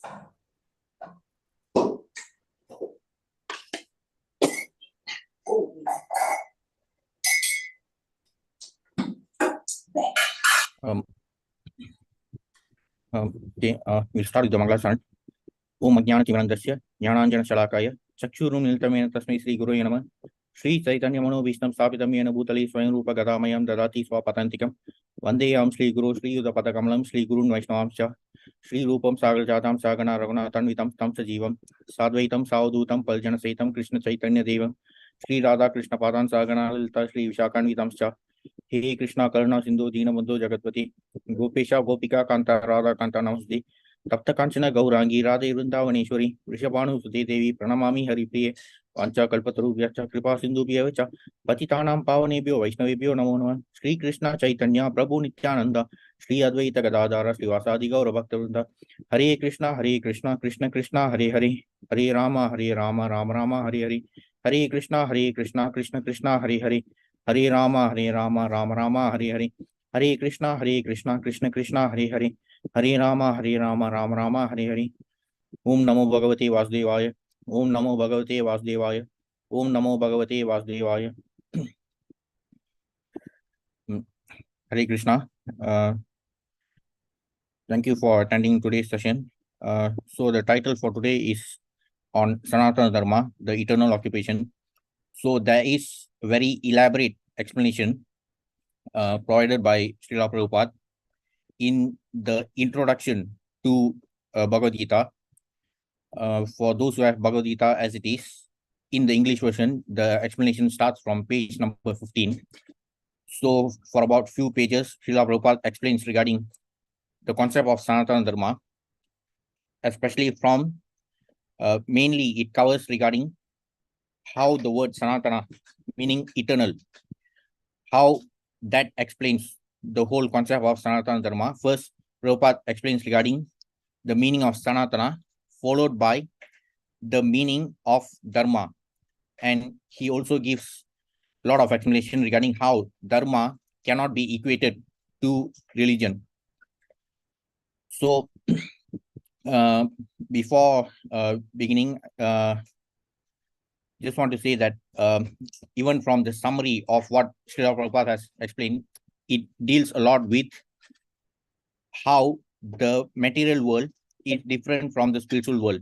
Okay, we'll start with the Mangala Chant. Om Ajnana-Timirandasya Jnananjana-Shalakaya Chakshurumilitamena Tasmai Sri Gurave Namah Sri Chaitanya Mano-Bhishtam Sthapitam Yena Bhutale Swayam Rupa Gadamayam Dadati Swapatantikam Vandeyam Sri Guru Sri Yudapatakamallam Sri Gurun Vaishnavamscha Sri Rupam Sagar Jatam Sagana Raghunathanvitam Tam Sajivam Sadvaitam Savadutam Paljana Saitam Krishna Chaitanya Devam Sri Radha Krishna Padan Sagana Lalita Sri Vishakanvitamscha He Krishna Karuna Sindhu Deenabandhu Jagatpati Gopesha Gopika Kanta Radha Kanta Namaste Tapta Kanchana Gaurangi Radhe Vrindavaneshwari Vrishabhanu Sute Devi Pranamami Haripriye Pancha Kalpataru Vyacha Kripa Sindhu Bhyacha Patitanam Pavanebhyo Vaishnavebhyo Namo Namah Sri Krishna Chaitanya Prabhu Nityananda Sri Advaita Gadadhara Sri Vasadi Gaura Bhakta Hare Krishna Krishna Krishna Hare Hare Hare Rama Rama Rama Hare Hare Hare Krishna Krishna Krishna Hare Hare Hare Rama Rama Rama Hare Hare Hare Krishna Krishna Krishna Hare Hare Hare Rama Rama Hare Hare Om Namo Bhagavate Vasudevaya Om Namo Bhagavate Vasudevaya Om Namo Bhagavate Vasudevaya Hare Krishna. Thank you for attending today's session. So the title for today is on Sanātana-Dharma, the eternal occupation. So there is a very elaborate explanation provided by Srila Prabhupada in the introduction to Bhagavad Gita. For those who have Bhagavad Gita as it is, in the English version, the explanation starts from page number 15. So for about few pages, Srila Prabhupada explains regarding the concept of Sanātana-Dharma, especially from, mainly it covers regarding how the word Sanatana, meaning eternal, how that explains the whole concept of Sanātana-Dharma. First, Prabhupada explains regarding the meaning of Sanatana, followed by the meaning of Dharma. And he also gives a lot of explanation regarding how Dharma cannot be equated to religion. So, before beginning, just want to say that even from the summary of what Srila Prabhupada has explained, it deals a lot with how the material world is different from the spiritual world.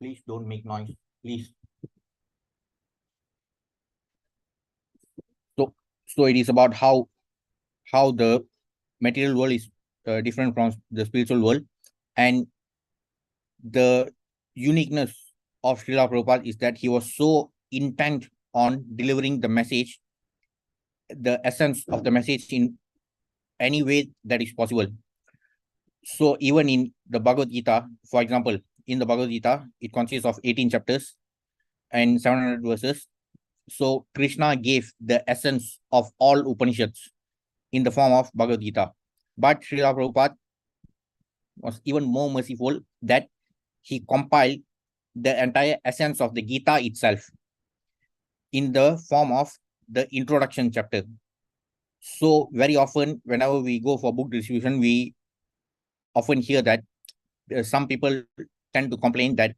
Please don't make noise, please. So it is about how the material world is different from the spiritual world, and the uniqueness of Srila Prabhupada is that he was so intent on delivering the message, the essence of the message in any way that is possible. So even in the Bhagavad Gita, for example, in the Bhagavad Gita, it consists of 18 chapters and 700 verses. So Krishna gave the essence of all Upanishads in the form of Bhagavad Gita. But Srila Prabhupada was even more merciful that he compiled the entire essence of the Gita itself in the form of the introduction chapter. So very often, whenever we go for book distribution, we often hear that some people tend to complain that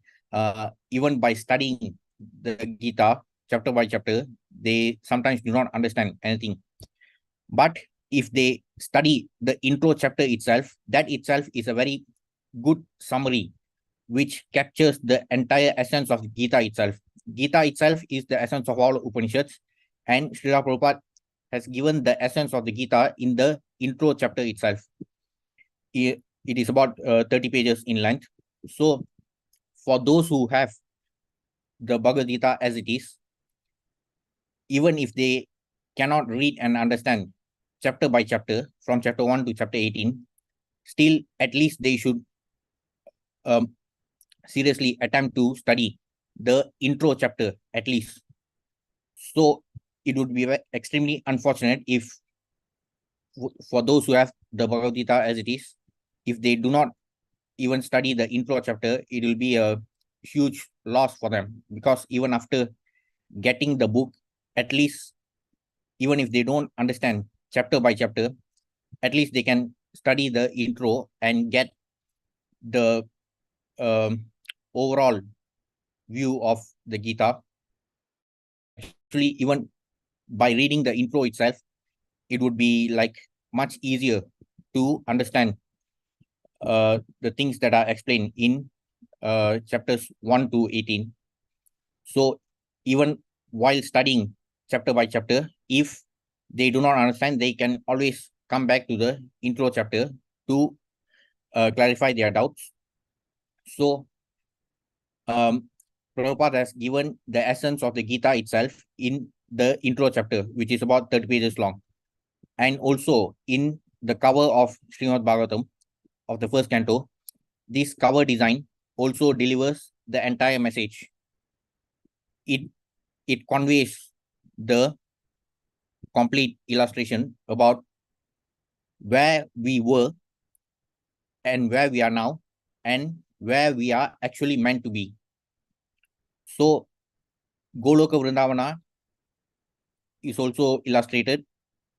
even by studying the Gita chapter by chapter, they sometimes do not understand anything. But if they study the intro chapter itself, that itself is a very good summary which captures the entire essence of Gita itself. Gita itself is the essence of all Upanishads, and Srila Prabhupada has given the essence of the Gita in the intro chapter itself. It is about 30 pages in length. So for those who have the Bhagavad Gita as it is, even if they cannot read and understand chapter by chapter, from chapter 1 to chapter 18, still at least they should seriously attempt to study the intro chapter at least. So it would be extremely unfortunate if, for those who have the Bhagavad Gita as it is, if they do not even study the intro chapter, it will be a huge loss for them, because even after getting the book, at least, even if they don't understand chapter by chapter, at least they can study the intro and get the overall view of the Gita, actually, even by reading the intro itself, it would be like much easier to understand the things that are explained in chapters 1 to 18. So even while studying chapter by chapter, if they do not understand, they can always come back to the intro chapter to clarify their doubts. So Prabhupada has given the essence of the Gita itself in the intro chapter, which is about 30 pages long. And also in the cover of Srimad Bhagavatam of the first canto, this cover design also delivers the entire message. It conveys the complete illustration about where we were and where we are now and where we are actually meant to be. So Goloka Vrindavana is also illustrated,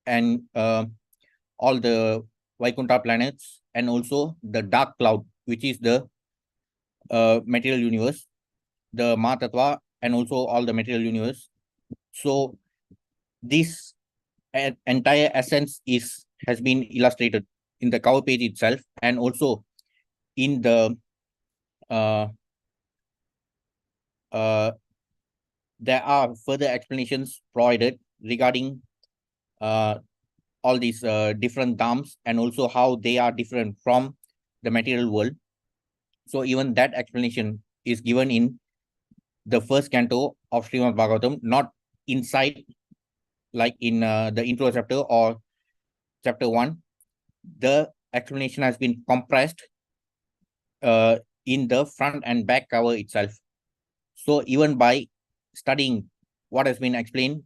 and all the Vaikuntha planets, and also the dark cloud, which is the material universe, the Mahatattva, and also all the material universe. So this entire essence has been illustrated in the cover page itself, and also in the there are further explanations provided regarding all these different dharms, and also how they are different from the material world. So even that explanation is given in the first canto of Srimad Bhagavatam, not inside like in the intro chapter or chapter 1. The explanation has been compressed in the front and back cover itself. So even by studying what has been explained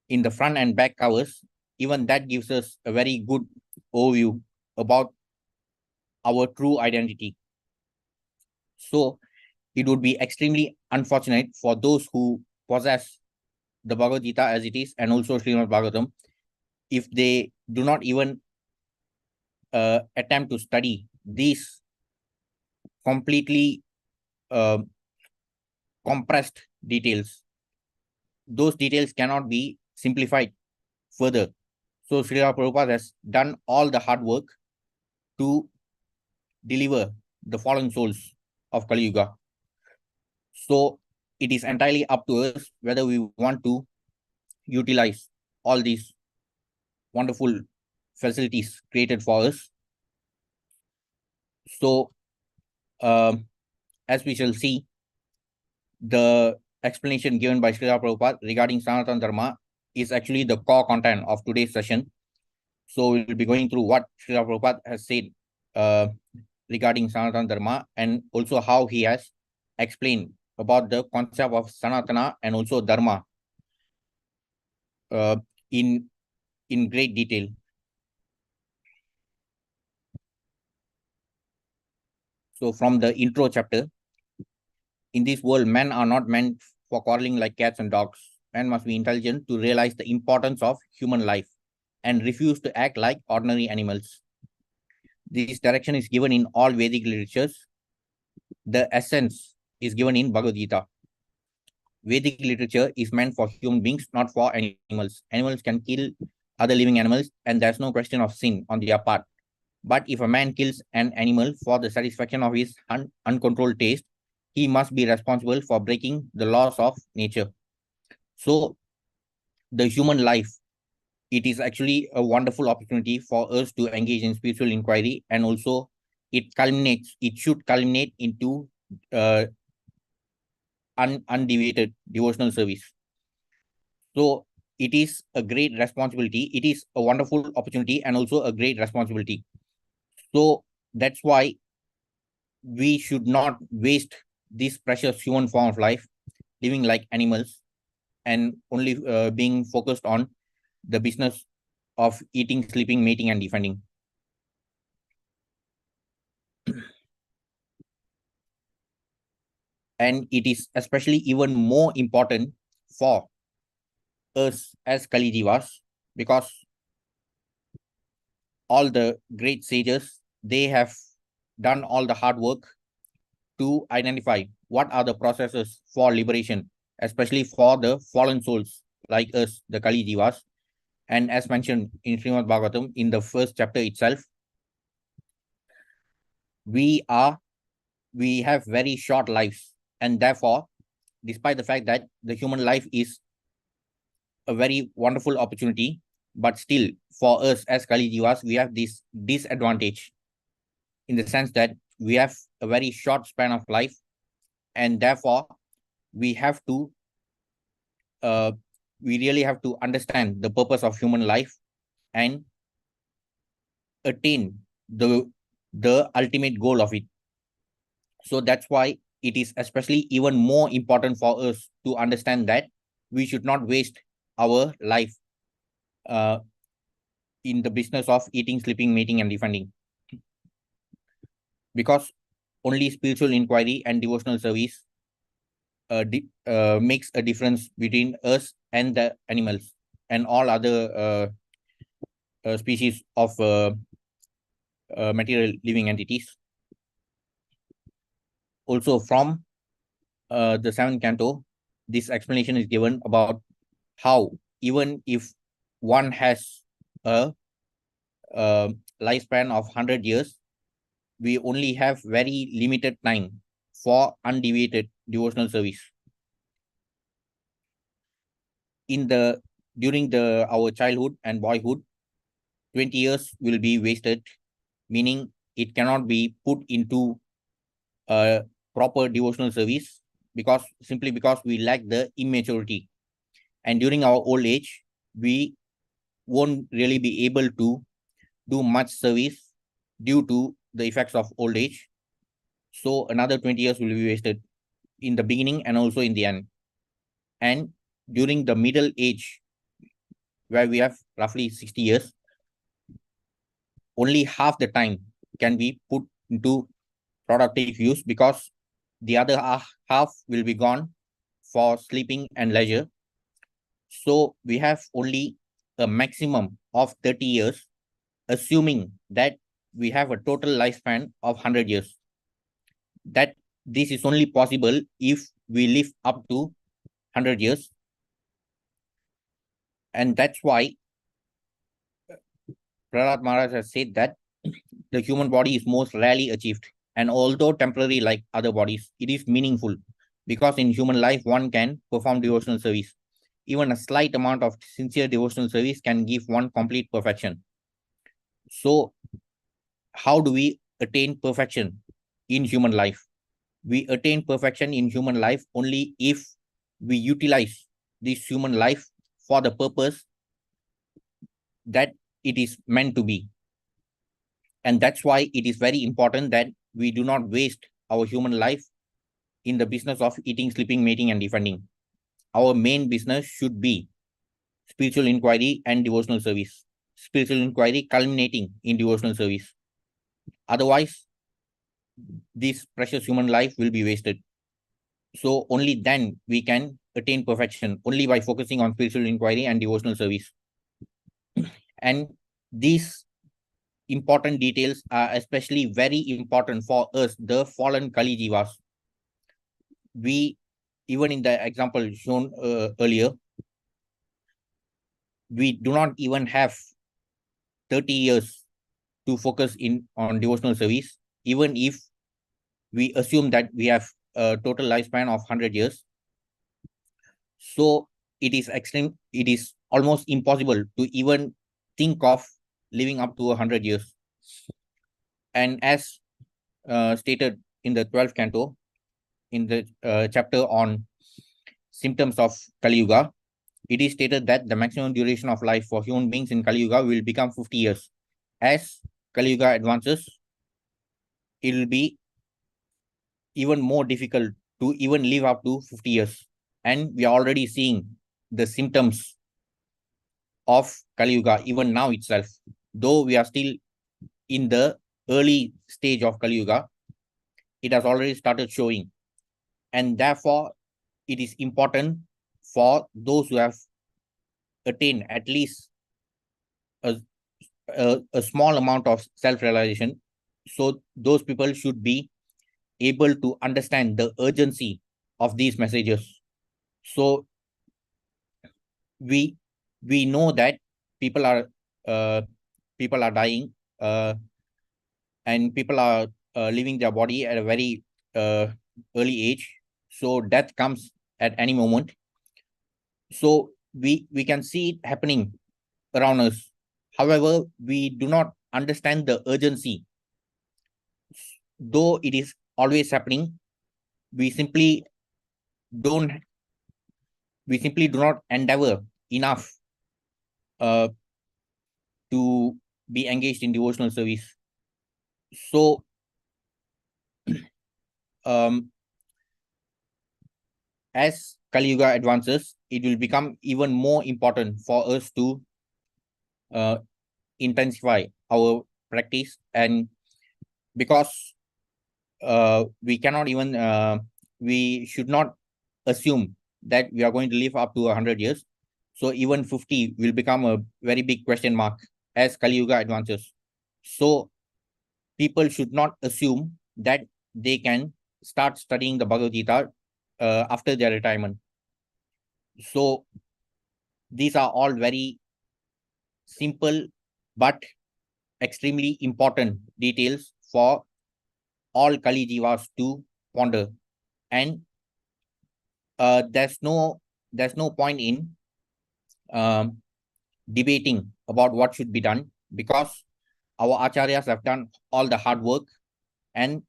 in the front and back covers, even that gives us a very good overview about our true identity. So it would be extremely unfortunate for those who possess the Bhagavad Gita as it is, and also Srimad Bhagavatam, if they do not even attempt to study these completely compressed details. Those details cannot be simplified further. So Srila Prabhupada has done all the hard work to deliver the fallen souls of Kali Yuga. So it is entirely up to us whether we want to utilize all these wonderful facilities created for us. So as we shall see, the explanation given by Srila Prabhupada regarding Sanātana-Dharma is actually the core content of today's session. So we'll be going through what Srila Prabhupada has said regarding Sanātana-Dharma, and also how he has explained about the concept of Sanatana and also Dharma in great detail. So from the intro chapter, in this world, men are not meant for quarreling like cats and dogs. Men must be intelligent to realize the importance of human life and refuse to act like ordinary animals. This direction is given in all Vedic literatures. The essence is given in Bhagavad Gita. Vedic literature is meant for human beings, not for animals. Animals can kill other living animals, and there's no question of sin on their part. But if a man kills an animal for the satisfaction of his uncontrolled taste, he must be responsible for breaking the laws of nature. So the human life, it is actually a wonderful opportunity for us to engage in spiritual inquiry, and also it should culminate into undeviated devotional service. So it is a great responsibility. It is a wonderful opportunity and also a great responsibility. So that's why we should not waste this precious human form of life, living like animals, and only being focused on the business of eating, sleeping, mating, and defending. And it is especially even more important for us as Kali Jivas, because all the great sages, they have done all the hard work to identify what are the processes for liberation, especially for the fallen souls like us, the Kali Jivas. And as mentioned in Srimad Bhagavatam, in the first chapter itself, we have very short lives, and therefore, despite the fact that the human life is a very wonderful opportunity, but still, for us as Kali Jivas, we have this disadvantage in the sense that we have a very short span of life, and therefore, we have to uh, we really have to understand the purpose of human life and attain the ultimate goal of it. So that's why it is especially even more important for us to understand that we should not waste our life uh, in the business of eating, sleeping, mating, and defending, because only spiritual inquiry and devotional service makes a difference between us and the animals and all other species of material living entities. Also, from the seventh canto, this explanation is given about how even if one has a lifespan of 100 years, we only have very limited time for undeviated devotional service. In the during the our childhood and boyhood, 20 years will be wasted, meaning it cannot be put into a proper devotional service because simply because we lack the immaturity. And during our old age, we won't really be able to do much service due to the effects of old age. So another 20 years will be wasted in the beginning and also in the end. And during the middle age, where we have roughly 60 years, only half the time can be put into productive use because the other half will be gone for sleeping and leisure. So we have only a maximum of 30 years, assuming that we have a total lifespan of 100 years. That this is only possible if we live up to 100 years. And that's why Prahlad Maharaj has said that the human body is most rarely achieved. And although temporary like other bodies, it is meaningful because in human life, one can perform devotional service. Even a slight amount of sincere devotional service can give one complete perfection. So, how do we attain perfection in human life? We attain perfection in human life only if we utilize this human life for the purpose that it is meant to be. And that's why it is very important that we do not waste our human life in the business of eating, sleeping, mating, and defending. Our main business should be spiritual inquiry and devotional service. Spiritual inquiry culminating in devotional service. Otherwise, this precious human life will be wasted. So only then we can attain perfection, only by focusing on spiritual inquiry and devotional service. And these important details are especially very important for us, the fallen Kali Jivas. We, even in the example shown earlier, we do not even have 30 years to focus in on devotional service, even if we assume that we have a total lifespan of 100 years. So it is almost impossible to even think of living up to 100 years. And as stated in the 12th canto, in the chapter on symptoms of Kali Yuga, it is stated that the maximum duration of life for human beings in Kali Yuga will become 50 years. As Kali Yuga advances, it will be even more difficult to even live up to 50 years. And we are already seeing the symptoms of Kali Yuga even now itself. Though we are still in the early stage of Kali Yuga, it has already started showing. And therefore, it is important for those who have attained at least a, a small amount of self-realization. So those people should be able to understand the urgency of these messages. So we know that people are uh, people are dying, and people are leaving their body at a very early age. So death comes at any moment. So we can see it happening around us. However, we do not understand the urgency. Though it is always happening, we simply don't we simply do not endeavor enough uh, to be engaged in devotional service. So um, as Kali Yuga advances, it will become even more important for us to uh, intensify our practice, and because we cannot even we should not assume that we are going to live up to 100 years. So even 50 will become a very big question mark as Kali Yuga advances. So people should not assume that they can start studying the Bhagavad Gita after their retirement. So these are all very simple but extremely important details for all Kali Jivas to ponder. And there's no point in um, debating about what should be done, because our acharyas have done all the hard work, and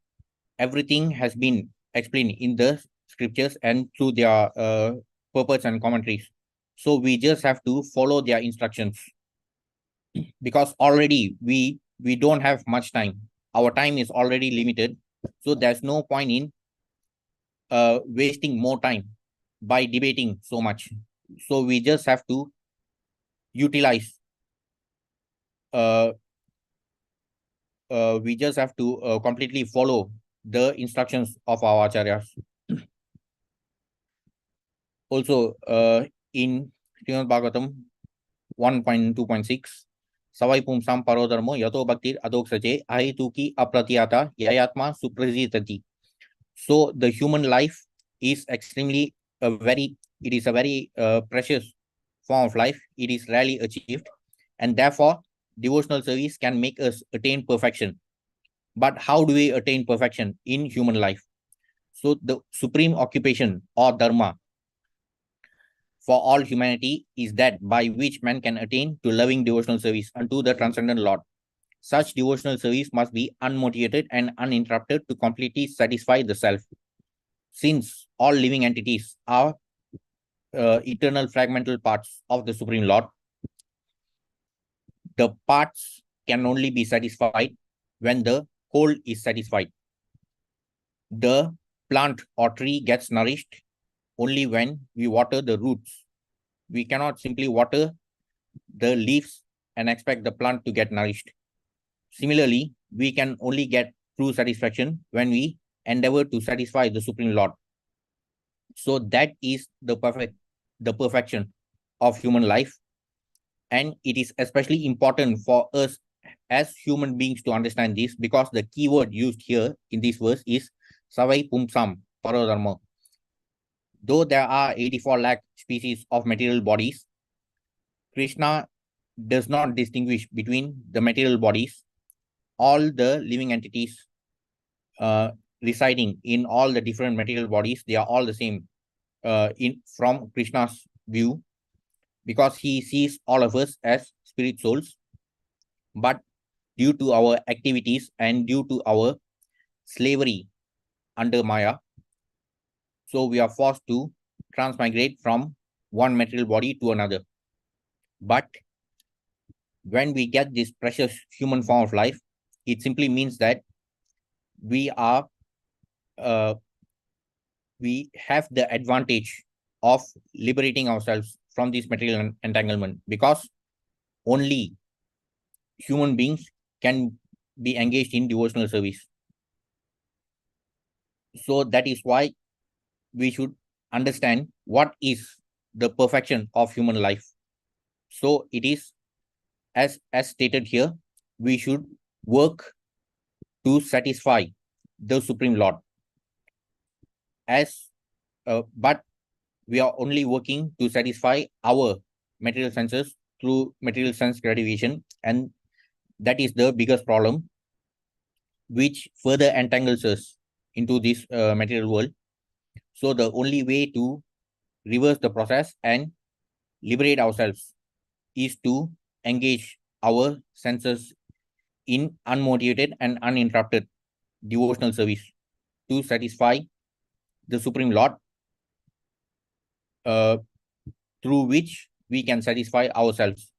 everything has been explained in the scriptures and through their purpose and commentaries. So we just have to follow their instructions, because already we don't have much time. Our time is already limited, so there's no point in wasting more time by debating so much. So we just have to utilize uh, we just have to completely follow the instructions of our acharyas. Also, in Srimad Bhagavatam 1.2.6, Savai Pumsam Parodharmo Yato Bhaktir Adoksaje Ahituki Apratyata Yayatma Suprasitati. So the human life is extremely it is a very precious form of life. It is rarely achieved, and therefore devotional service can make us attain perfection. But how do we attain perfection in human life? So the supreme occupation or dharma for all humanity is that by which man can attain to loving devotional service unto the transcendent Lord. Such devotional service must be unmotivated and uninterrupted to completely satisfy the self. Since all living entities are eternal fragmental parts of the Supreme Lord, the parts can only be satisfied when the whole is satisfied. The plant or tree gets nourished only when we water the roots. We cannot simply water the leaves and expect the plant to get nourished. Similarly, we can only get true satisfaction when we endeavor to satisfy the Supreme Lord. So that is the perfection of human life. And it is especially important for us as human beings to understand this, because the keyword used here in this verse is Savai Pumsam Parodharma. Though there are 84 lakh species of material bodies, Krishna does not distinguish between the material bodies. All the living entities residing in all the different material bodies, they are all the same from Krishna's view, because he sees all of us as spirit souls. But due to our activities and due to our slavery under Maya, so we are forced to transmigrate from one material body to another. But when we get this precious human form of life, it simply means that we are we have the advantage of liberating ourselves from this material entanglement, because only human beings can be engaged in devotional service. So that is why we should understand what is the perfection of human life. So it is as stated here, we should work to satisfy the Supreme Lord. But we are only working to satisfy our material senses through material sense gratification, and that is the biggest problem, which further entangles us into this material world. So the only way to reverse the process and liberate ourselves is to engage our senses in unmotivated and uninterrupted devotional service to satisfy the Supreme Lord, uh, through which we can satisfy ourselves.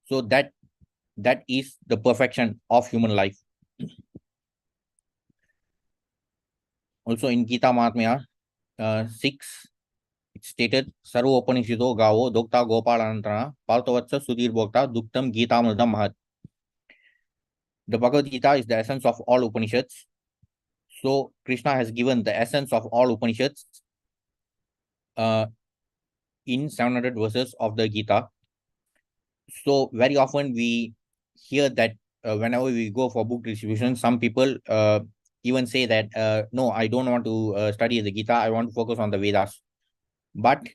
So that is the perfection of human life. Also in Gita Mahatmya 6, it's stated, Sarvopanishido Gavo Dokta Gopalanantana Paltavatsa Sudhir Bhokta Duktam Gita Mudam Mahat. The Bhagavad Gita is the essence of all Upanishads. So Krishna has given the essence of all Upanishads in 700 verses of the Gita. So very often we hear that whenever we go for book distribution, some people even say that, no, I don't want to study the Gita, I want to focus on the Vedas. But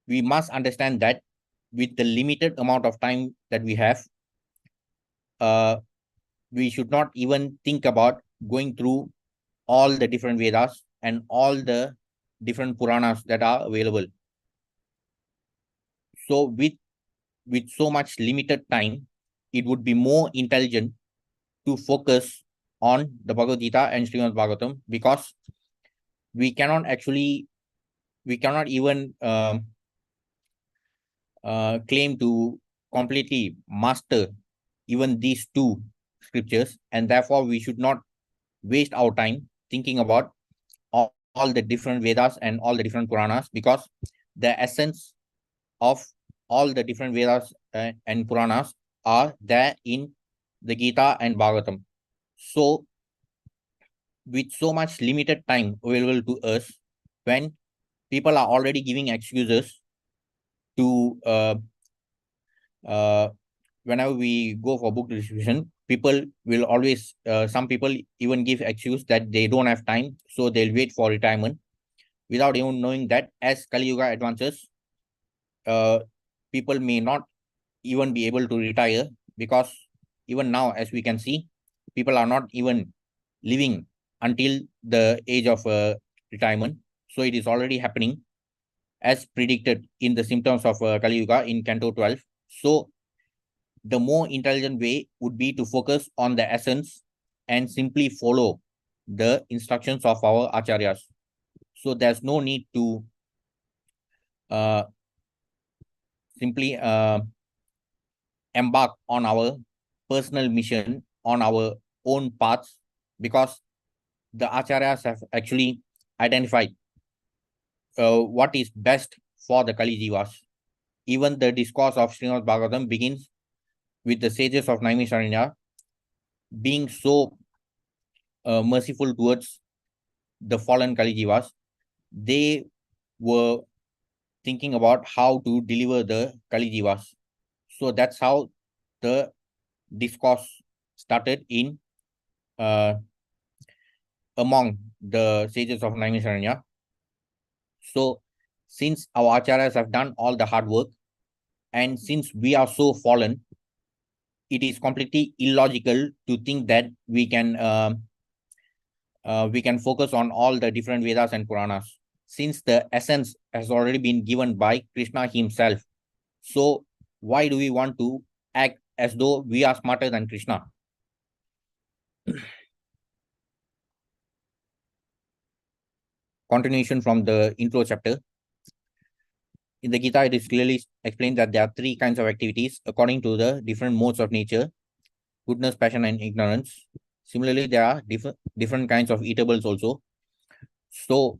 we must understand that with the limited amount of time that we have, we should not even think about going through all the different Vedas and all the different Puranas that are available. So with so much limited time, it would be more intelligent to focus on the Bhagavad Gita and Srimad Bhagavatam, because we cannot even claim to completely master even these two scriptures, and therefore we should not waste our time thinking about all the different Vedas and all the different Puranas, because the essence of all the different Vedas and Puranas are there in the Gita and Bhagavatam. So with so much limited time available to us, when people are already giving excuses to whenever we go for book distribution, people will always, some people even give excuse that they don't have time, so they'll wait for retirement, without even knowing that as Kali Yuga advances, people may not even be able to retire, because even now, as we can see, people are not even living until the age of retirement. So it is already happening as predicted in the symptoms of Kali Yuga in Canto 12. So the more intelligent way would be to focus on the essence and simply follow the instructions of our acharyas. So there's no need to simply embark on our personal mission on our own paths, because the acharyas have actually identified what is best for the Kali Jivas. Even the discourse of Srimad Bhagavatam begins with the sages of Naimisharanya being so merciful towards the fallen Kali Jivas. They were thinking about how to deliver the Kali Jivas. So that's how the discourse started in among the sages of Naimisharanya. So since our acharyas have done all the hard work, and since we are so fallen, it is completely illogical to think that we can focus on all the different Vedas and Puranas, since the essence has already been given by Krishna himself. So why do we want to act as though we are smarter than Krishna? Continuation from the intro chapter. In the Gita, it is clearly explained that there are three kinds of activities according to the different modes of nature: goodness, passion, and ignorance. Similarly, there are different kinds of eatables also. So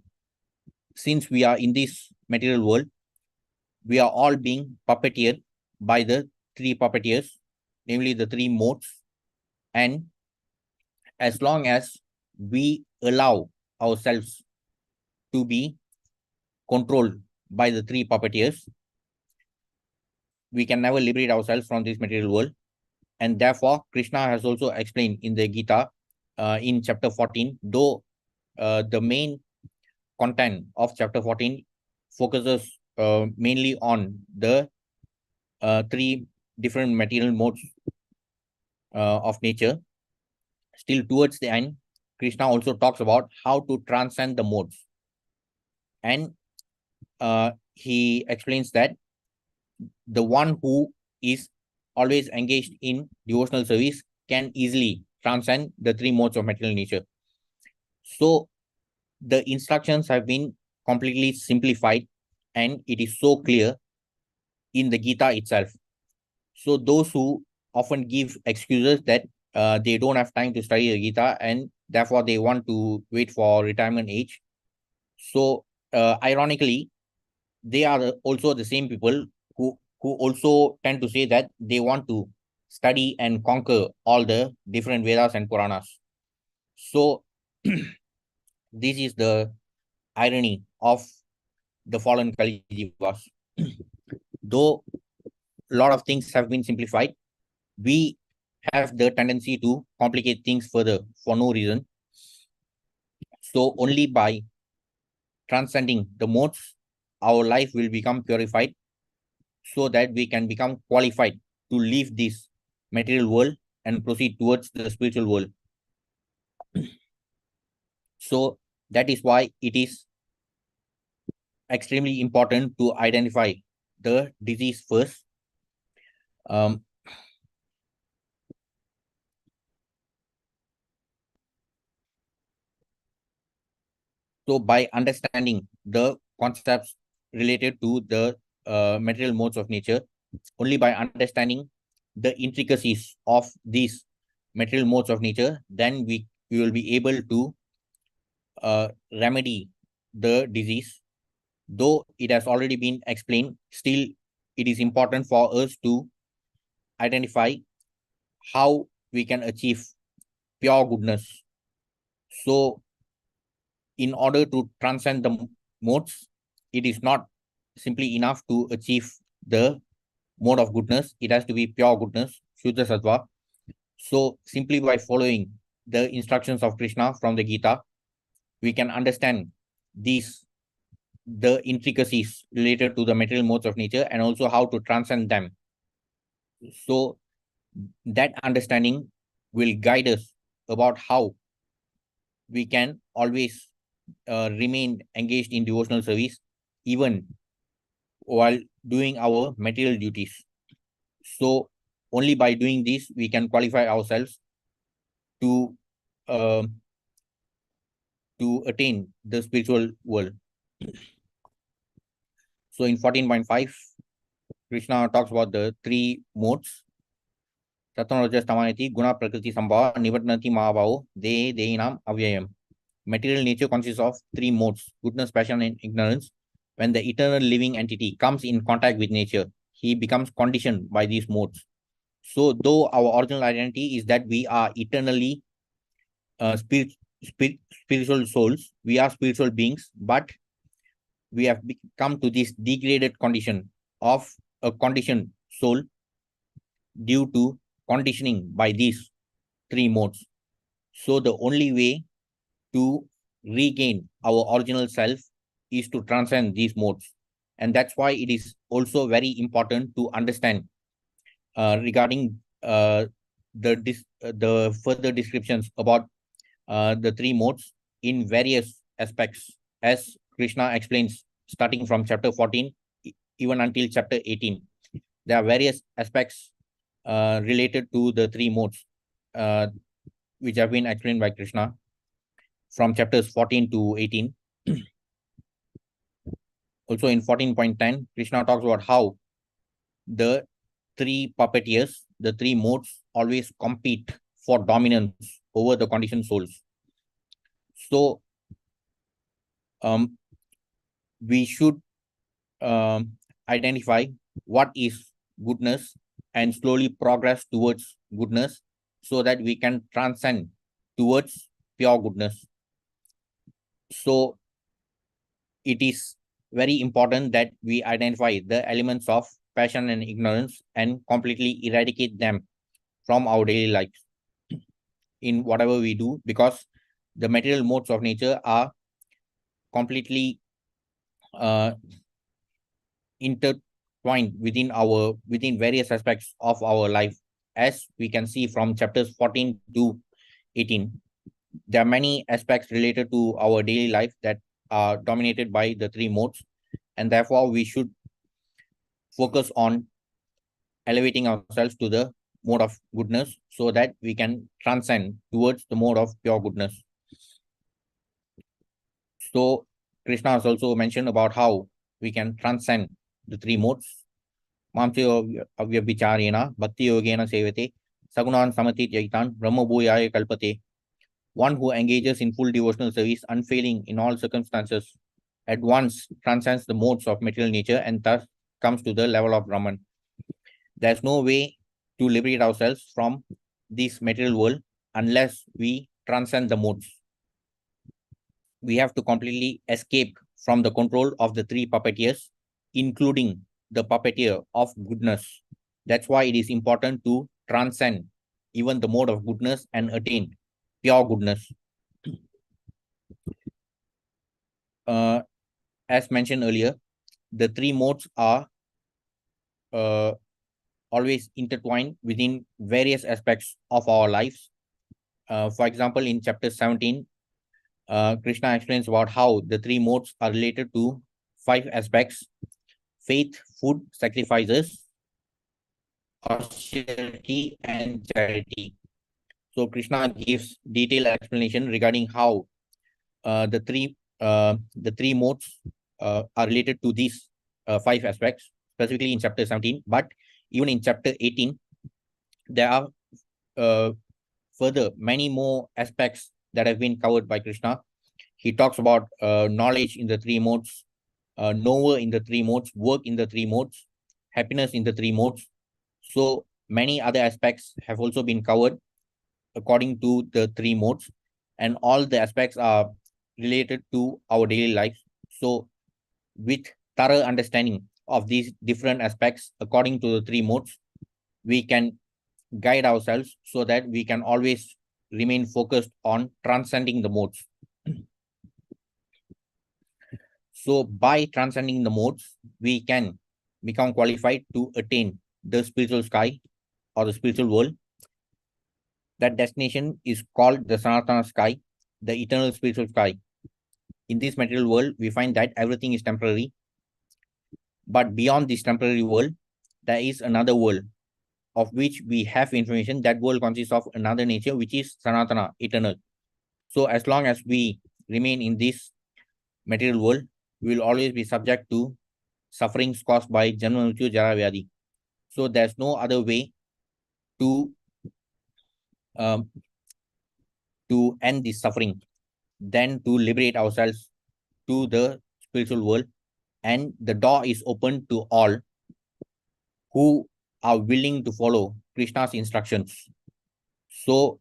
since we are in this material world, we are all being puppeteered by the three puppeteers, namely the three modes. And as long as we allow ourselves to be controlled by the three puppeteers, we can never liberate ourselves from this material world. And therefore, Krishna has also explained in the Gita in chapter 14, though the main content of chapter 14 focuses mainly on the three different material modes of nature. Still, towards the end, Krishna also talks about how to transcend the modes. And he explains that the one who is always engaged in devotional service can easily transcend the three modes of material nature. So the instructions have been completely simplified and it is so clear in the Gita itself. So those who often give excuses that they don't have time to study the Gita and therefore they want to wait for retirement age. So ironically, they are also the same people who also tend to say that they want to study and conquer all the different Vedas and Puranas. So this is the irony of the fallen Kali Jivas. Though a lot of things have been simplified, we have the tendency to complicate things further for no reason. So only by transcending the modes, our life will become purified so that we can become qualified to leave this material world and proceed towards the spiritual world. So that is why it is extremely important to identify the disease first. So by understanding the concepts related to the material modes of nature, only by understanding the intricacies of these material modes of nature, then we will be able to remedy the disease. Though it has already been explained, still it is important for us to identify how we can achieve pure goodness. So in order to transcend the modes, it is not simply enough to achieve the mode of goodness. It has to be pure goodness, Shuddha Sattva. So simply by following the instructions of Krishna from the Gita, we can understand the intricacies related to the material modes of nature and also how to transcend them. So that understanding will guide us about how we can always remain engaged in devotional service even while doing our material duties. So only by doing this we can qualify ourselves to uh, to attain the spiritual world. So in 14.5, Krishna talks about the three modes. Sattva-rajas-tamaniti guna prakriti sambhava nivartanati mahabhavo de dehinam avyayam. Material nature consists of three modes: goodness, passion, and ignorance. When the eternal living entity comes in contact with nature, he becomes conditioned by these modes. So, though our original identity is that we are eternally spiritual souls, we are spiritual beings, but we have come to this degraded condition of a conditioned soul due to conditioning by these three modes. So, the only way to regain our original self is to transcend these modes. And that's why it is also very important to understand regarding the further descriptions about the three modes in various aspects, as Krishna explains starting from chapter 14 even until chapter 18. There are various aspects related to the three modes which have been explained by Krishna from chapters 14 to 18. Also in 14.10, Krishna talks about how the three puppeteers, the three modes, always compete for dominance over the conditioned souls. So we should identify what is goodness and slowly progress towards goodness so that we can transcend towards pure goodness. So it is very important that we identify the elements of passion and ignorance and completely eradicate them from our daily lives in whatever we do, because the material modes of nature are completely intertwined within various aspects of our life. As we can see from chapters 14 to 18, there are many aspects related to our daily life that are dominated by the three modes, and therefore we should focus on elevating ourselves to the mode of goodness so that we can transcend towards the mode of pure goodness. So Krishna has also mentioned about how we can transcend the three modes. Mamcho avyabhicharena bhakti yogena sevate sagunan samati jaitan brahma bhuyaya kalpate. One who engages in full devotional service, unfailing in all circumstances, at once transcends the modes of material nature and thus comes to the level of Brahman. There's no way to liberate ourselves from this material world unless we transcend the modes. We have to completely escape from the control of the three puppeteers, including the puppeteer of goodness. That's why it is important to transcend even the mode of goodness and attain pure goodness. As mentioned earlier, the three modes are always intertwined within various aspects of our lives. For example, in chapter 17, Krishna explains about how the three modes are related to 5 aspects: faith, food, sacrifices, austerity, and charity. So Krishna gives detailed explanation regarding how the three modes are related to these 5 aspects, specifically in chapter 17. But even in chapter 18, there are further many more aspects that have been covered by Krishna. He talks about knowledge in the three modes, knower in the three modes, work in the three modes, happiness in the three modes. So many other aspects have also been covered according to the three modes, and all the aspects are related to our daily lives. So with thorough understanding of these different aspects according to the three modes, we can guide ourselves so that we can always remain focused on transcending the modes. So by transcending the modes, we can become qualified to attain the spiritual sky or the spiritual world. That destination is called the Sanātana sky, the eternal spiritual sky. In this material world, we find that everything is temporary. But beyond this temporary world, there is another world of which we have information. That world consists of another nature, which is Sanatana, eternal. So as long as we remain in this material world, we will always be subject to sufferings caused by Janma Mrityu Jara Vyadi. So there's no other way to end this suffering than to liberate ourselves to the spiritual world, and the door is open to all who are willing to follow Krishna's instructions. So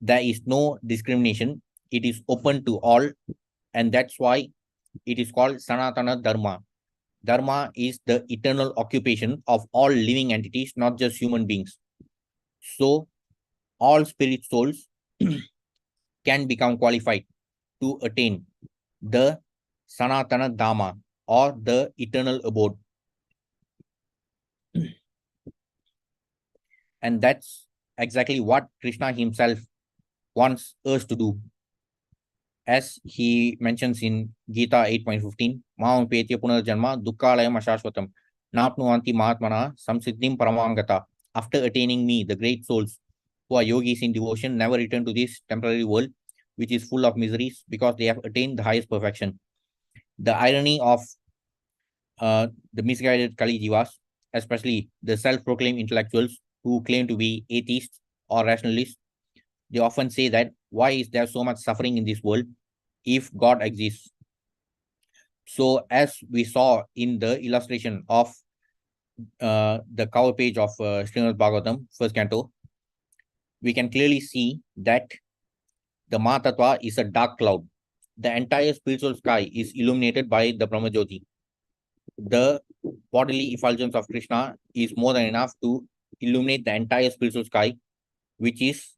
there is no discrimination. It is open to all, and that's why it is called Sanātana-Dharma. Dharma is the eternal occupation of all living entities, not just human beings. So all spirit souls can become qualified to attain the Sanātana-Dharma, or the eternal abode. And that's exactly what Krishna himself wants us to do. As he mentions in Gita 8.15, Maham Petya Punarjanma Dukkalayam Ashashvatam Napnuanti Mahatmana Samsiddhim Paramangata. After attaining me, the great souls who are yogis in devotion never return to this temporary world, which is full of miseries, because they have attained the highest perfection. The irony of the misguided Kali Jivas, especially the self-proclaimed intellectuals who claim to be atheists or rationalists, they often say that why is there so much suffering in this world if God exists? So as we saw in the illustration of the cover page of Srimad Bhagavatam, first canto, we can clearly see that the Mahatattva is a dark cloud. The entire spiritual sky is illuminated by the Brahmajyoti. The bodily effulgence of Krishna is more than enough to illuminate the entire spiritual sky, which is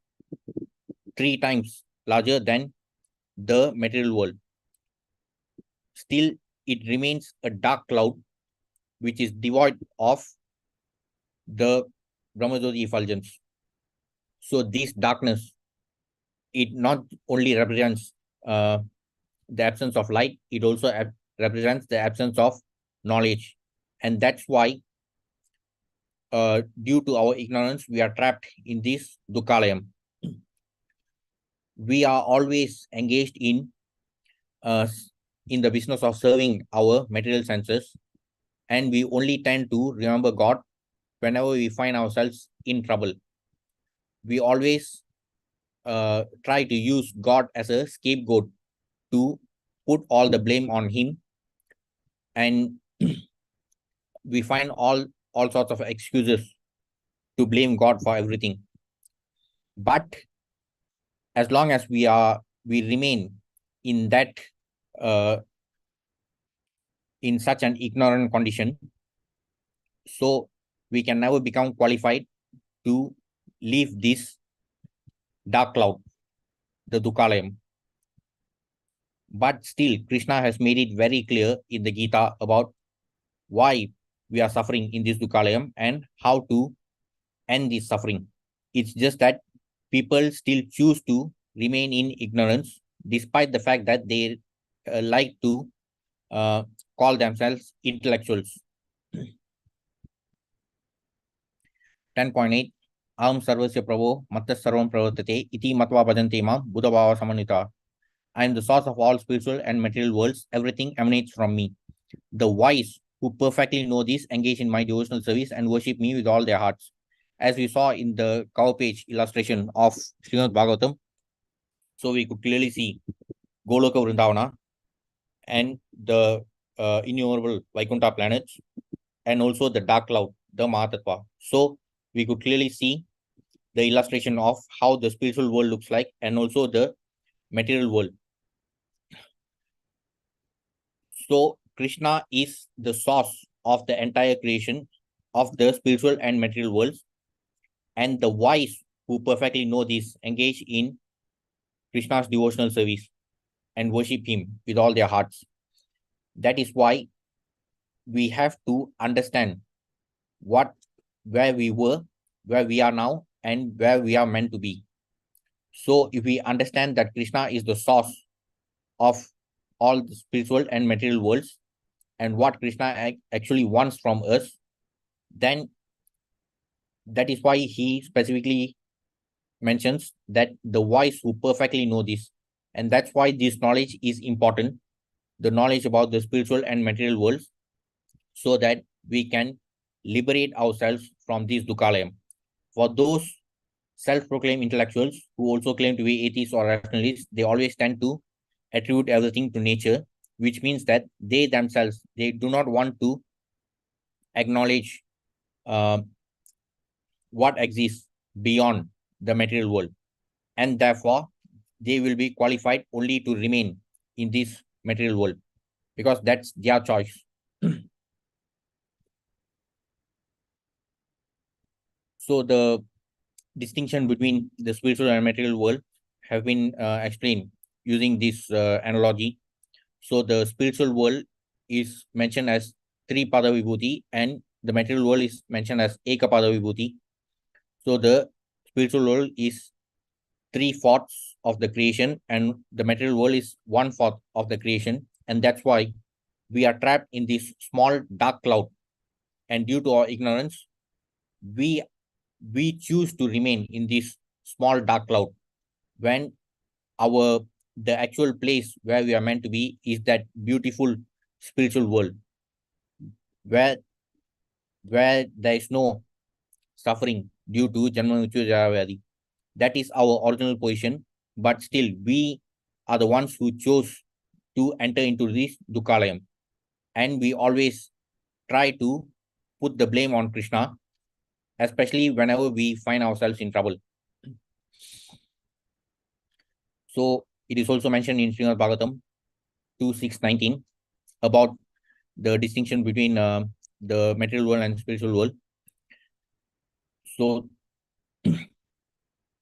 3 times larger than the material world. Still, it remains a dark cloud which is devoid of the Brahmajyoti effulgence. So this darkness, it not only represents the absence of light, it also represents the absence of knowledge. And that's why, due to our ignorance, we are trapped in this Dukkalayam. We are always engaged uh, in the business of serving our material senses, and we only tend to remember God whenever we find ourselves in trouble. We always try to use God as a scapegoat to put all the blame on Him, and we find all sorts of excuses to blame God for everything. But as long as we remain in that uh, in such an ignorant condition, so we can never become qualified to leave this dark cloud, the Dukkalayam. But still, Krishna has made it very clear in the Gita about why we are suffering in this Dukkalayam and how to end this suffering. It's just that people still choose to remain in ignorance, despite the fact that they like to call themselves intellectuals. 10.8 Aham sarvasya prabho mattas sarvam pravartate iti matva bhajante mam buddhabhava samanita. I am the source of all spiritual and material worlds. Everything emanates from me. The wise who perfectly know this engage in my devotional service and worship me with all their hearts. As we saw in the cover page illustration of Srimad Bhagavatam, so we could clearly see Goloka Vrindavana and the innumerable Vaikuntha planets, and also the dark cloud, the Mahatattva. So we could clearly see the illustration of how the spiritual world looks like and also the material world. So Krishna is the source of the entire creation of the spiritual and material worlds, and the wise who perfectly know this engage in Krishna's devotional service and worship him with all their hearts. That is why we have to understand where we were, where we are now, and where we are meant to be. So if we understand that Krishna is the source of all the spiritual and material worlds and what Krishna actually wants from us, then that is why he specifically mentions that the wise who perfectly know this. And that's why this knowledge is important, the knowledge about the spiritual and material worlds, so that we can liberate ourselves from this Dukkalayam. For those self-proclaimed intellectuals who also claim to be atheists or rationalists, they always tend to attribute everything to nature, which means that they themselves, they do not want to acknowledge what exists beyond the material world. And therefore, they will be qualified only to remain in this material world because that's their choice. So the distinction between the spiritual and material world have been explained using this analogy. So the spiritual world is mentioned as Tripada Vibhuti and the material world is mentioned as Ekapada Vibhuti. So the spiritual world is 3/4 of the creation and the material world is 1/4 of the creation. And that's why we are trapped in this small dark cloud. And due to our ignorance, we choose to remain in this small dark cloud when the actual place where we are meant to be is that beautiful spiritual world where there is no suffering due to Janma Mrityu Jara Vyadhi. That is our original position, but still we are the ones who chose to enter into this Dukkalayam. And we always try to put the blame on Krishna, especially whenever we find ourselves in trouble. So it is also mentioned in Srimad Bhagavatam 2.6.19 about the distinction between the material world and spiritual world. So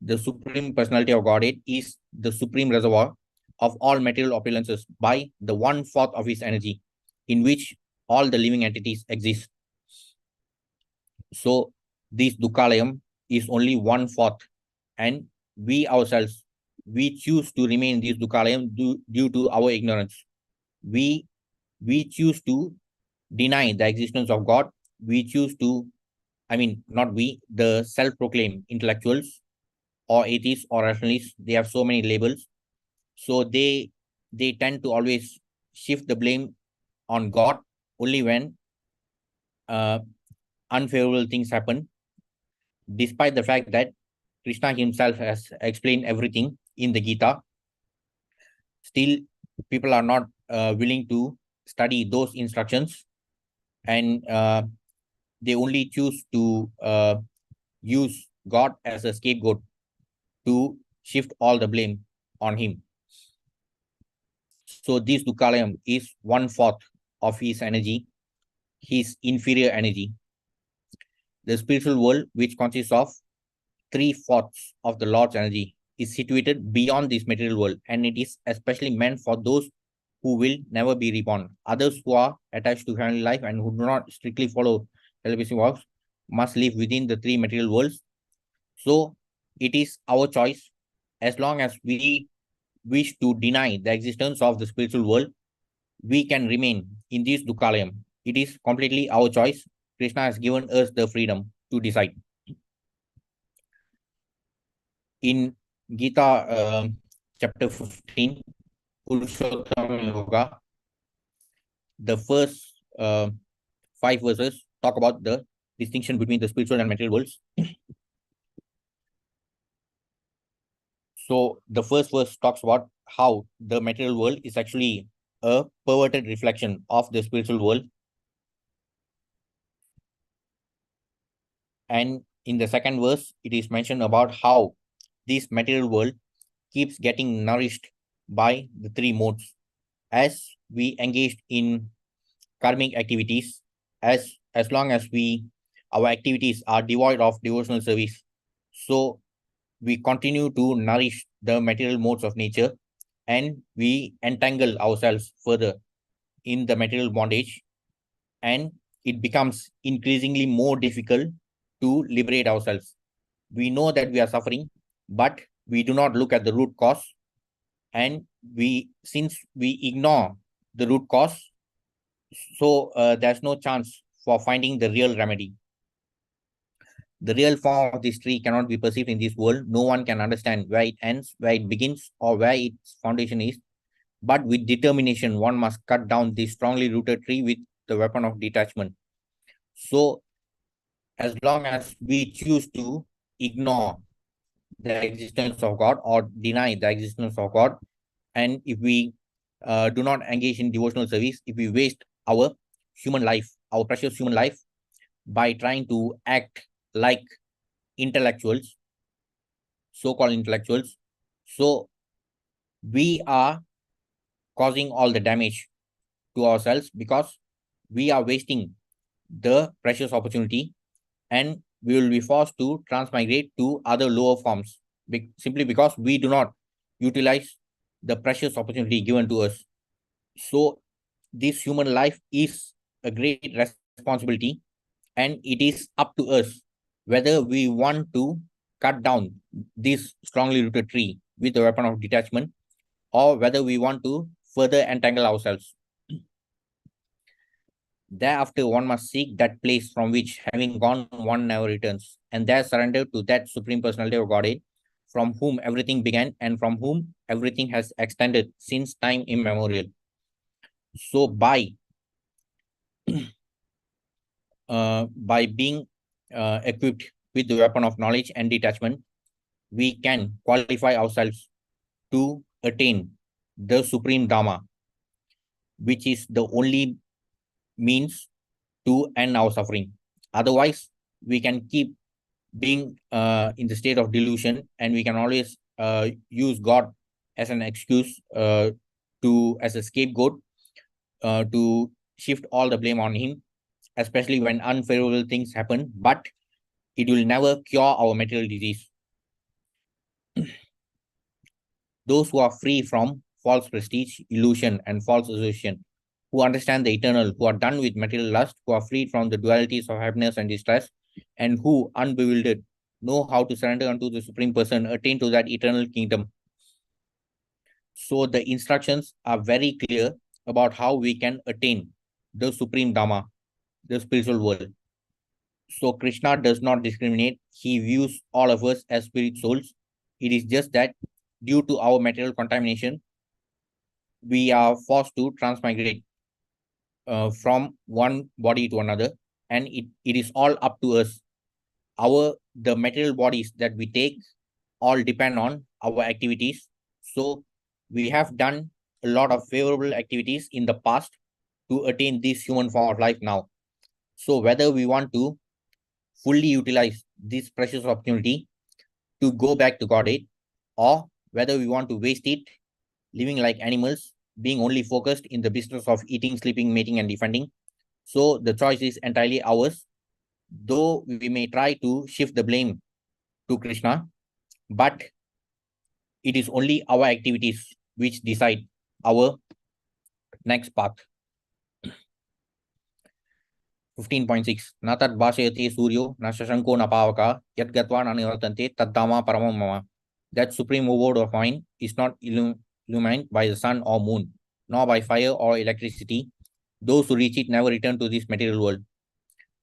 the Supreme Personality of Godhead is the supreme reservoir of all material opulences by the 1/4 of his energy, in which all the living entities exist. So this Dukkhalayam is only 1/4, and we ourselves, we choose to remain in this Dukkhalayam due to our ignorance. We choose to deny the existence of God. We choose to, not we, the self-proclaimed intellectuals or atheists or rationalists, they have so many labels. So they tend to always shift the blame on God only when uh, unfavorable things happen, despite the fact that Krishna himself has explained everything in the Gita. Still, people are not willing to study those instructions, and they only choose to use God as a scapegoat to shift all the blame on him. So this Dukkhalayam is 1/4 of his energy, his inferior energy. The spiritual world, which consists of 3/4 of the Lord's energy, is situated beyond this material world, and it is especially meant for those who will never be reborn. Others who are attached to heavenly life and who do not strictly follow celibacy vows must live within the three material worlds. So it is our choice. As long as we wish to deny the existence of the spiritual world, we can remain in this Dukkhalayam. It is completely our choice. Krishna has given us the freedom to decide. In Gita chapter 15, Purushottama Yoga, the first 5 verses talk about the distinction between the spiritual and material worlds. So the first verse talks about how the material world is actually a perverted reflection of the spiritual world. And in the second verse, it is mentioned about how this material world keeps getting nourished by the three modes. As we engage in karmic activities, as long as our activities are devoid of devotional service, so we continue to nourish the material modes of nature, and we entangle ourselves further in the material bondage, and it becomes increasingly more difficult to liberate ourselves. We know that we are suffering, but we do not look at the root cause, and since we ignore the root cause, so there's no chance for finding the real remedy. The real form of this tree cannot be perceived in this world. No one can understand where it ends, where it begins, or where its foundation is. But with determination, one must cut down this strongly rooted tree with the weapon of detachment. So, as long as we choose to ignore the existence of God or deny the existence of God, and if we do not engage in devotional service, if we waste our human life, our precious human life, by trying to act like intellectuals, so-called intellectuals, so we are causing all the damage to ourselves, because we are wasting the precious opportunity, and we will be forced to transmigrate to other lower forms simply because we do not utilize the precious opportunity given to us. So this human life is a great responsibility, and it is up to us whether we want to cut down this strongly rooted tree with the weapon of detachment, or whether we want to further entangle ourselves. Thereafter, one must seek that place from which, having gone, one never returns, and there surrender to that Supreme Personality of Godhead, from whom everything began and from whom everything has extended since time immemorial. So, by being equipped with the weapon of knowledge and detachment, we can qualify ourselves to attain the Supreme Dharma, which is the only means to end our suffering. Otherwise, we can keep being in the state of delusion, and we can always use God as an excuse, as a scapegoat, to shift all the blame on him, especially when unfavorable things happen. But It will never cure our material disease. Those who are free from false prestige, illusion, and false association, who understand the eternal, who are done with material lust, who are freed from the dualities of happiness and distress, and who, unbewildered, know how to surrender unto the Supreme Person, attain to that eternal kingdom. So the instructions are very clear about how we can attain the Supreme Dharma, the spiritual world. So Krishna does not discriminate. He views all of us as spirit souls. It is just that due to our material contamination, we are forced to transmigrate from one body to another, and it is all up to us. The material bodies that we take all depend on our activities. So we have done a lot of favorable activities in the past to attain this human form of life now. So whether we want to fully utilize this precious opportunity to go back to Godhead, or whether we want to waste it living like animals, being only focused in the business of eating, sleeping, mating, and defending. So the choice is entirely ours, though we may try to shift the blame to Krishna, but it is only our activities which decide our next path. 15.6 न तद् भाषयति सूर्यो न शशंको न पावका यत् गत्वा न निवर्तन्ते तद्धामा paramam mama. That supreme abode of mine is not illumined by the sun or moon, nor by fire or electricity. Those who reach it never return to this material world.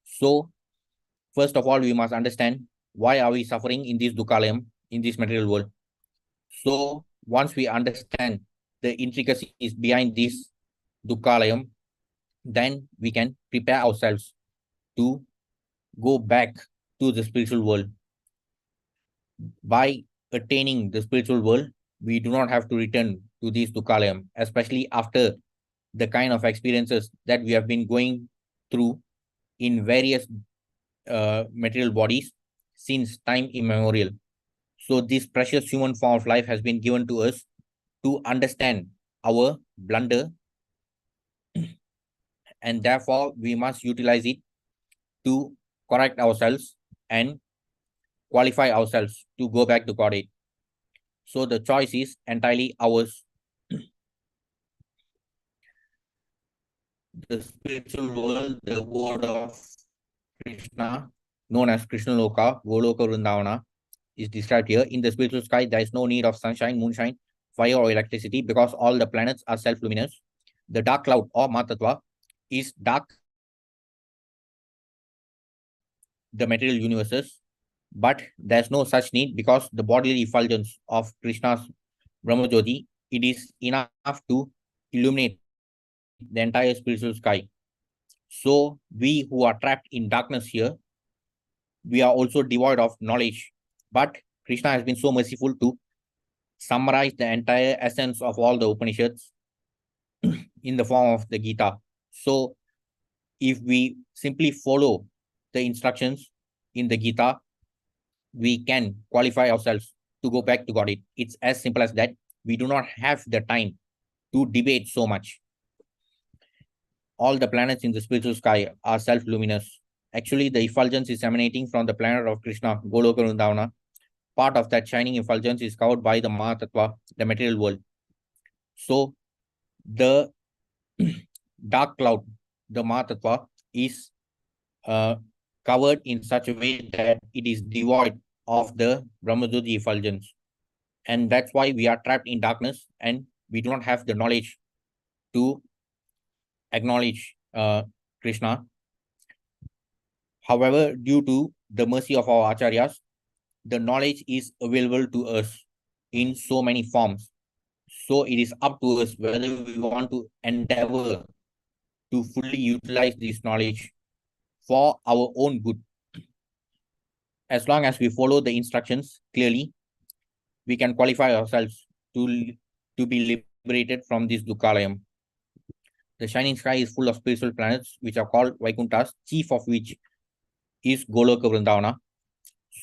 So, first of all, we must understand why are we suffering in this dukkhalayam, in this material world. So, once we understand the intricacies behind this dukkhalayam, then we can prepare ourselves to go back to the spiritual world. By attaining the spiritual world, we do not have to return to this dukkhalayam, especially after the kind of experiences that we have been going through in various material bodies since time immemorial. So this precious human form of life has been given to us to understand our blunder, and therefore we must utilize it to correct ourselves and qualify ourselves to go back to Godhead. So the choice is entirely ours. The spiritual world, the word of Krishna, known as Krishna Loka, Goloka Vrindavana, is described here. In the spiritual sky, there is no need of sunshine, moonshine, fire, or electricity because all the planets are self-luminous. The dark cloud or Matattva is dark, the material universes, but there's no such need because the bodily effulgence of Krishna's Brahmajyoti, it is enough to illuminate the entire spiritual sky. So we who are trapped in darkness here, we are also devoid of knowledge. But Krishna has been so merciful to summarize the entire essence of all the Upanishads in the form of the Gita. So if we simply follow the instructions in the Gita, we can qualify ourselves to go back to God. It's as simple as that. We do not have the time to debate so much. All the planets in the spiritual sky are self-luminous. Actually, the effulgence is emanating from the planet of Krishna, Goloka Vrindavana. Part of that shining effulgence is covered by the Mahatattva, the material world. So, the dark cloud, the Mahatattva, is covered in such a way that it is devoid of the Brahmajyoti effulgence. And that's why we are trapped in darkness and we do not have the knowledge to acknowledge Krishna. However, due to the mercy of our acharyas, the knowledge is available to us in so many forms. So it is up to us whether we want to endeavor to fully utilize this knowledge for our own good. As long as we follow the instructions clearly, we can qualify ourselves to be liberated from this dukkhalayam. The shining sky is full of spiritual planets, which are called Vaikunthas, chief of which is Goloka Vrindavana.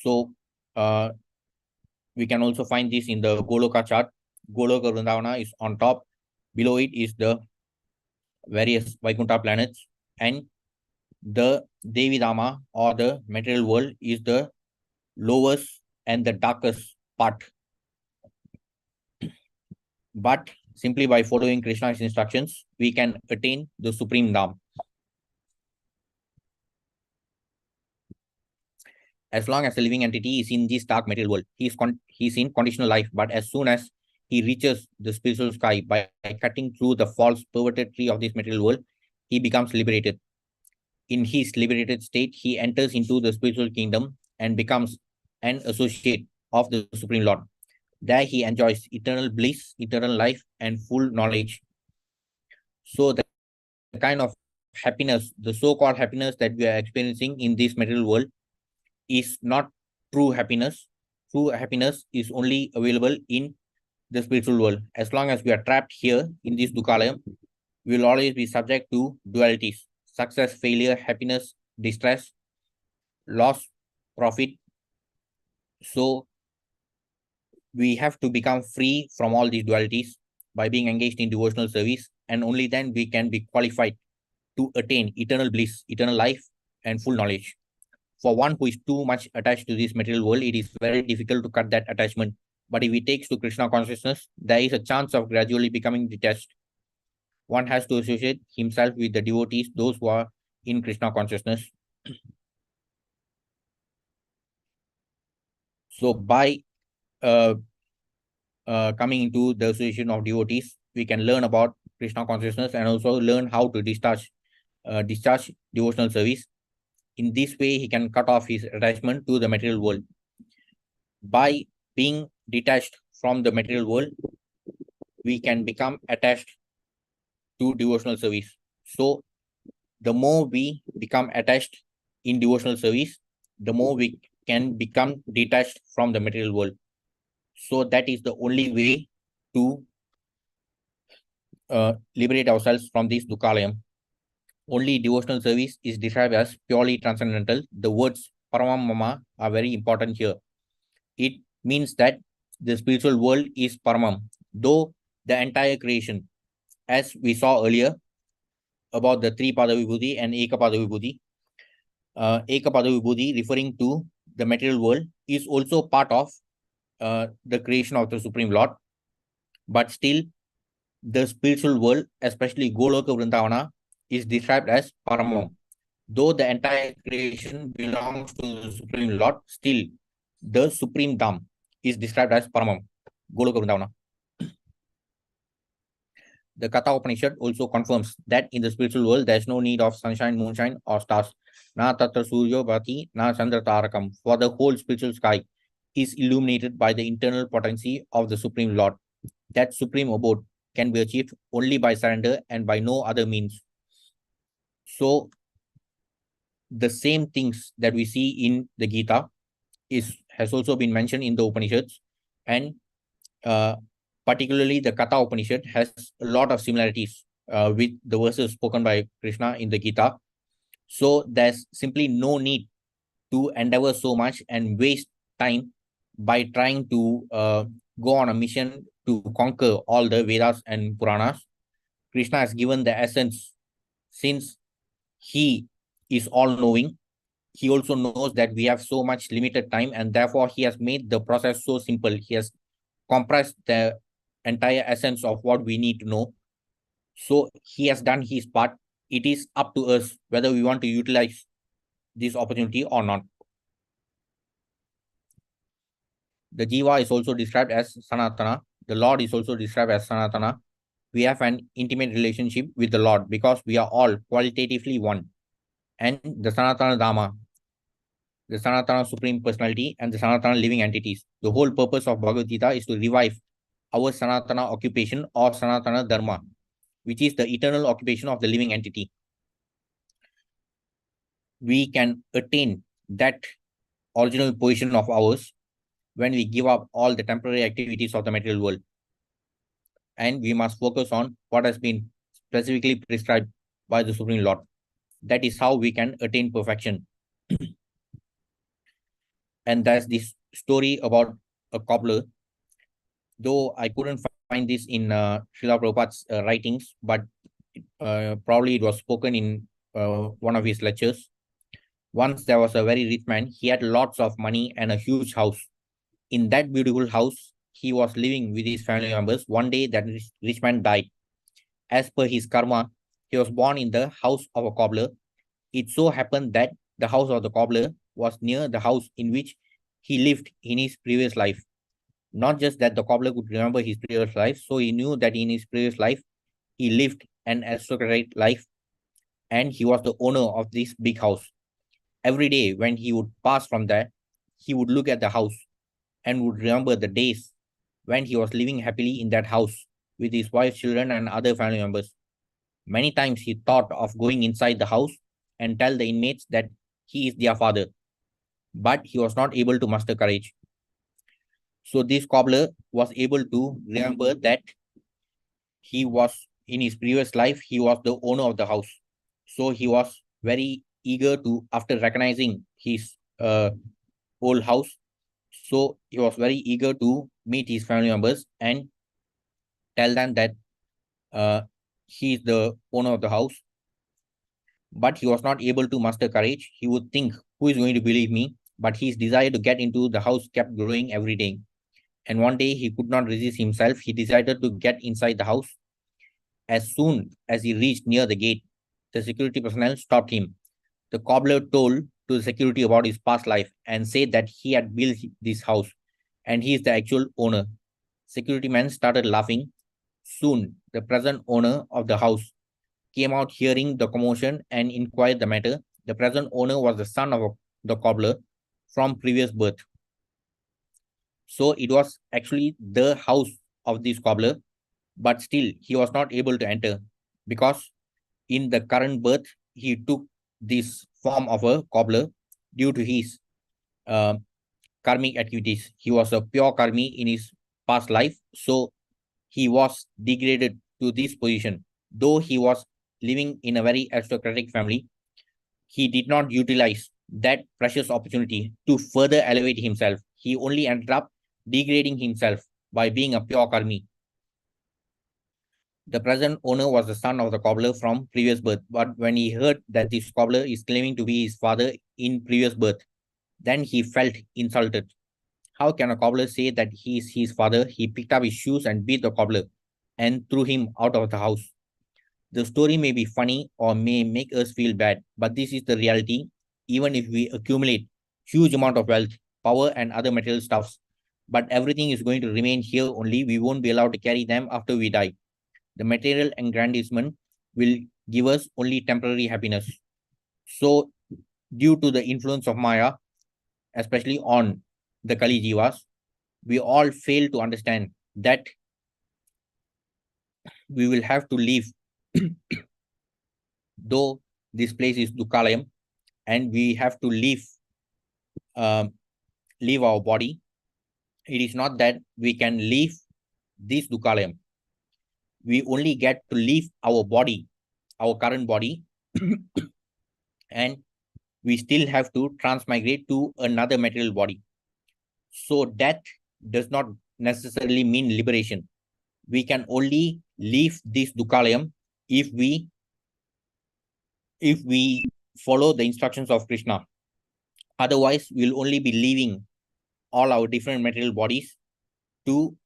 So we can also find this in the Goloka chart. Goloka Vrindavana is on top. Below it is the various Vaikuntha planets, and the Devi Dharma or the material world is the lowest and the darkest part. But simply by following Krishna's instructions, we can attain the supreme Dham. As long as the living entity is in this dark material world, he's in conditional life. But as soon as he reaches the spiritual sky by cutting through the false perverted tree of this material world, he becomes liberated. In his liberated state, he enters into the spiritual kingdom and becomes an associate of the Supreme Lord. There he enjoys eternal bliss, eternal life, and full knowledge. So the kind of happiness, the so-called happiness that we are experiencing in this material world is not true happiness. True happiness is only available in the spiritual world. As long as we are trapped here in this Dukkalayam, we will always be subject to dualities: success, failure, happiness, distress, loss, profit. So we have to become free from all these dualities by being engaged in devotional service, and only then we can be qualified to attain eternal bliss, eternal life, and full knowledge. For one who is too much attached to this material world, it is very difficult to cut that attachment. But if he takes to Krishna consciousness, there is a chance of gradually becoming detached. One has to associate himself with the devotees, those who are in Krishna consciousness. So by coming into the association of devotees, we can learn about Krishna consciousness and also learn how to discharge devotional service. In this way, he can cut off his attachment to the material world. By being detached from the material world, we can become attached to devotional service. So the more we become attached in devotional service, the more we can become detached from the material world. So that is the only way to liberate ourselves from this Dukkalayam. Only devotional service is described as purely transcendental. The words Paramam Mama are very important here. It means that the spiritual world is Paramam, though the entire creation, as we saw earlier about the Tripada Vibhuti and Ekapada Vibhuti, Ekapada Vibhuti referring to the material world is also part of the creation of the Supreme Lord. But still, the spiritual world, especially Goloka Vrindavana, is described as Paramam. Though the entire creation belongs to the Supreme Lord, still the Supreme Dham is described as Paramam, Goloka Vrindavana. The Katha Upanishad also confirms that in the spiritual world, there is no need of sunshine, moonshine, or stars. Na tatra suryo bhati, na chandra tarakam. For the whole spiritual sky is illuminated by the internal potency of the Supreme Lord. That supreme abode can be achieved only by surrender and by no other means. So, the same things that we see in the Gita has also been mentioned in the Upanishads, and particularly the Katha Upanishad has a lot of similarities with the verses spoken by Krishna in the Gita. So there's simply no need to endeavor so much and waste time by trying to go on a mission to conquer all the Vedas and Puranas. Krishna has given the essence. Since he is all-knowing, he also knows that we have so much limited time, and therefore he has made the process so simple. He has compressed the entire essence of what we need to know. So he has done his part. It is up to us whether we want to utilize this opportunity or not. The Jiva is also described as Sanatana. The Lord is also described as Sanatana. We have an intimate relationship with the Lord because we are all qualitatively one. And the Sanātana-Dharma, the Sanatana Supreme Personality, and the Sanatana living entities. The whole purpose of Bhagavad Gita is to revive our Sanatana occupation or Sanātana-Dharma, which is the eternal occupation of the living entity. We can attain that original position of ours when we give up all the temporary activities of the material world. And we must focus on what has been specifically prescribed by the Supreme Lord. That is how we can attain perfection. And there's this story about a cobbler. Though I couldn't find this in Srila Prabhupada's writings, but probably it was spoken in one of his lectures. Once there was a very rich man. He had lots of money and a huge house. In that beautiful house, he was living with his family members. One day, that rich man died. As per his karma, he was born in the house of a cobbler. It so happened that the house of the cobbler was near the house in which he lived in his previous life. Not just that the cobbler could remember his previous life, so he knew that in his previous life, he lived an aristocratic life and he was the owner of this big house. Every day when he would pass from there, he would look at the house and would remember the days when he was living happily in that house with his wife, children, and other family members. Many times he thought of going inside the house and tell the inmates that he is their father, but he was not able to muster courage. So this cobbler was able to remember that he was in his previous life, he was the owner of the house. So he was very eager to, after recognizing his old house, so he was very eager to meet his family members and tell them that uh, he is the owner of the house. But he was not able to muster courage. He would think, who is going to believe me? But his desire to get into the house kept growing every day. And one day he could not resist himself. He decided to get inside the house. As soon as he reached near the gate, the security personnel stopped him. The cobbler told to the security about his past life and said that he had built this house and he is the actual owner. Security men started laughing. Soon, the present owner of the house came out hearing the commotion and inquired the matter. The present owner was the son of the cobbler from previous birth. So it was actually the house of this cobbler, but still he was not able to enter because in the current birth he took this form of a cobbler due to his uh, karmic activities. He was a pure karmi in his past life, so he was degraded to this position. Though he was living in a very aristocratic family, he did not utilize that precious opportunity to further elevate himself. He only ended up degrading himself by being a pure karmi. The present owner was the son of the cobbler from previous birth, but when he heard that this cobbler is claiming to be his father in previous birth, then he felt insulted. How can a cobbler say that he is his father? He picked up his shoes and beat the cobbler and threw him out of the house. The story may be funny or may make us feel bad, but this is the reality. Even if we accumulate huge amount of wealth, power, and other material stuffs, but everything is going to remain here only. We won't be allowed to carry them after we die. The material aggrandizement will give us only temporary happiness. So, due to the influence of Maya, especially on the Kali Jivas, we all fail to understand that we will have to leave, though this place is Dukalayam, and we have to um, leave our body. It is not that we can leave this Dukalayam. We only get to leave our body, our current body, and we still have to transmigrate to another material body. So death does not necessarily mean liberation. We can only leave this Dukalayam if we follow the instructions of Krishna. Otherwise, we'll only be leaving all our different material bodies to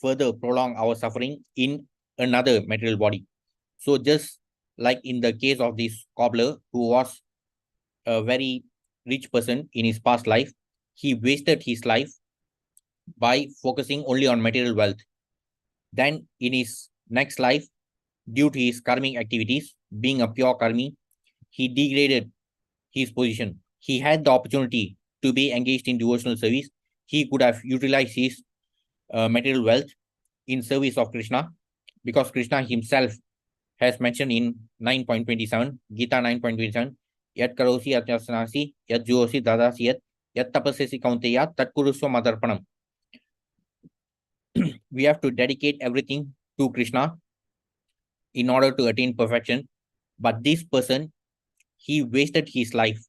further prolong our suffering in another material body. So just like in the case of this cobbler who was a very rich person in his past life, he wasted his life by focusing only on material wealth. Then in his next life, due to his karmic activities, being a pure karmi, he degraded his position. He had the opportunity to be engaged in devotional service. He could have utilized his material wealth in service of Krishna, because Krishna himself has mentioned in 9.27, Gita 9.27, Yat karosi yat yasanasi, yat juosi dadasi yat tapasesi kaunteya, tat kuruswa madarpanam. We have to dedicate everything to Krishna in order to attain perfection. But this person, he wasted his life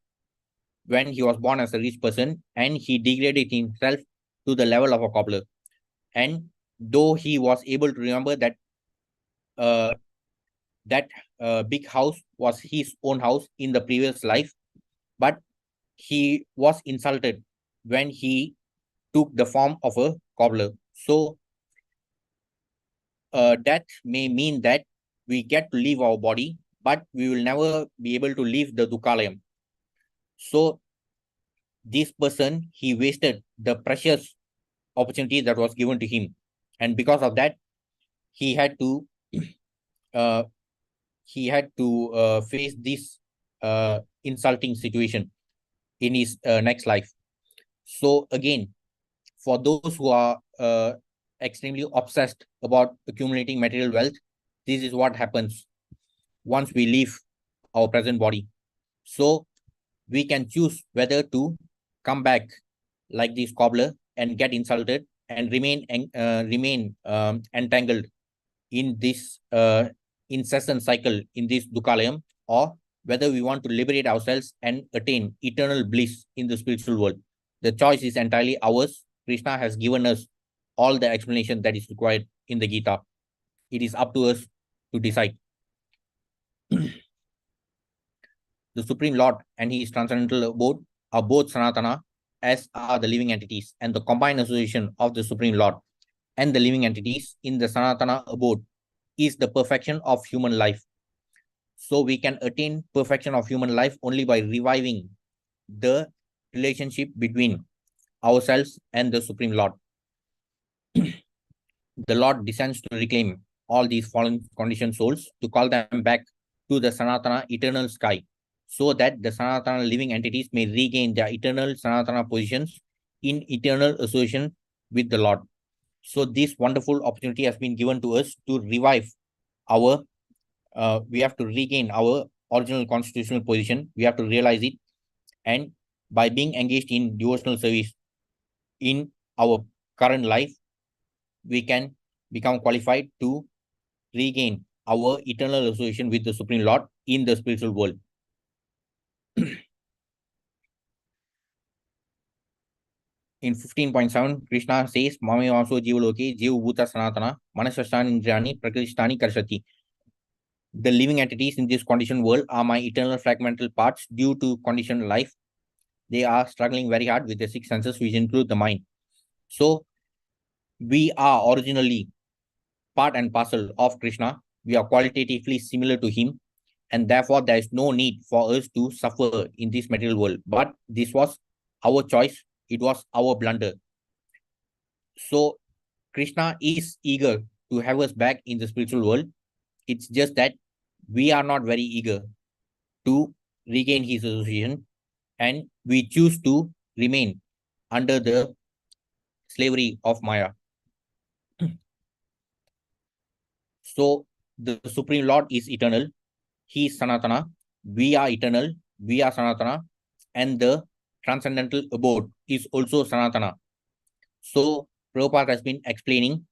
when he was born as a rich person, and he degraded himself to the level of a cobbler. And though he was able to remember that that big house was his own house in the previous life, but he was insulted when he took the form of a cobbler. So that may mean that we get to leave our body, but we will never be able to leave the Dukalayam. So this person, he wasted the precious opportunity that was given to him. And because of that, he had to uh, face this insulting situation in his next life. So again, for those who are extremely obsessed about accumulating material wealth, this is what happens once we leave our present body. So we can choose whether to come back like this cobbler and get insulted and remain entangled in this incessant cycle in this Dukalayam, or whether we want to liberate ourselves and attain eternal bliss in the spiritual world. The choice is entirely ours. Krishna has given us all the explanation that is required in the Gita. It is up to us to decide. The Supreme Lord and his transcendental abode are both Sanatana, as are the living entities, and the combined association of the Supreme Lord and the living entities in the Sanatana abode is the perfection of human life. So we can attain perfection of human life only by reviving the relationship between ourselves and the Supreme Lord. The Lord descends to reclaim all these fallen conditioned souls to call them back to the Sanatana eternal sky, so that the Sanatana living entities may regain their eternal Sanatana positions in eternal association with the Lord. So this wonderful opportunity has been given to us to revive our, we have to regain our original constitutional position. We have to realize it. And by being engaged in devotional service in our current life, we can become qualified to regain our eternal association with the Supreme Lord in the spiritual world. In 15.7, Krishna says, Mame Vaso Jivaloke, Jiv Bhuta Sanatana, Manasasthani Indriyani, Prakrishtani Karshati. The living entities in this conditioned world are my eternal fragmental parts due to conditioned life. They are struggling very hard with the six senses, which include the mind. So, we are originally part and parcel of Krishna. We are qualitatively similar to him, and therefore there is no need for us to suffer in this material world. But this was our choice. It was our blunder. So Krishna is eager to have us back in the spiritual world. It's just that we are not very eager to regain his association, and we choose to remain under the slavery of Maya. So the Supreme Lord is eternal. He is Sanatana. We are eternal. We are Sanatana. And the transcendental abode is also Sanatana. So Prabhupada has been explaining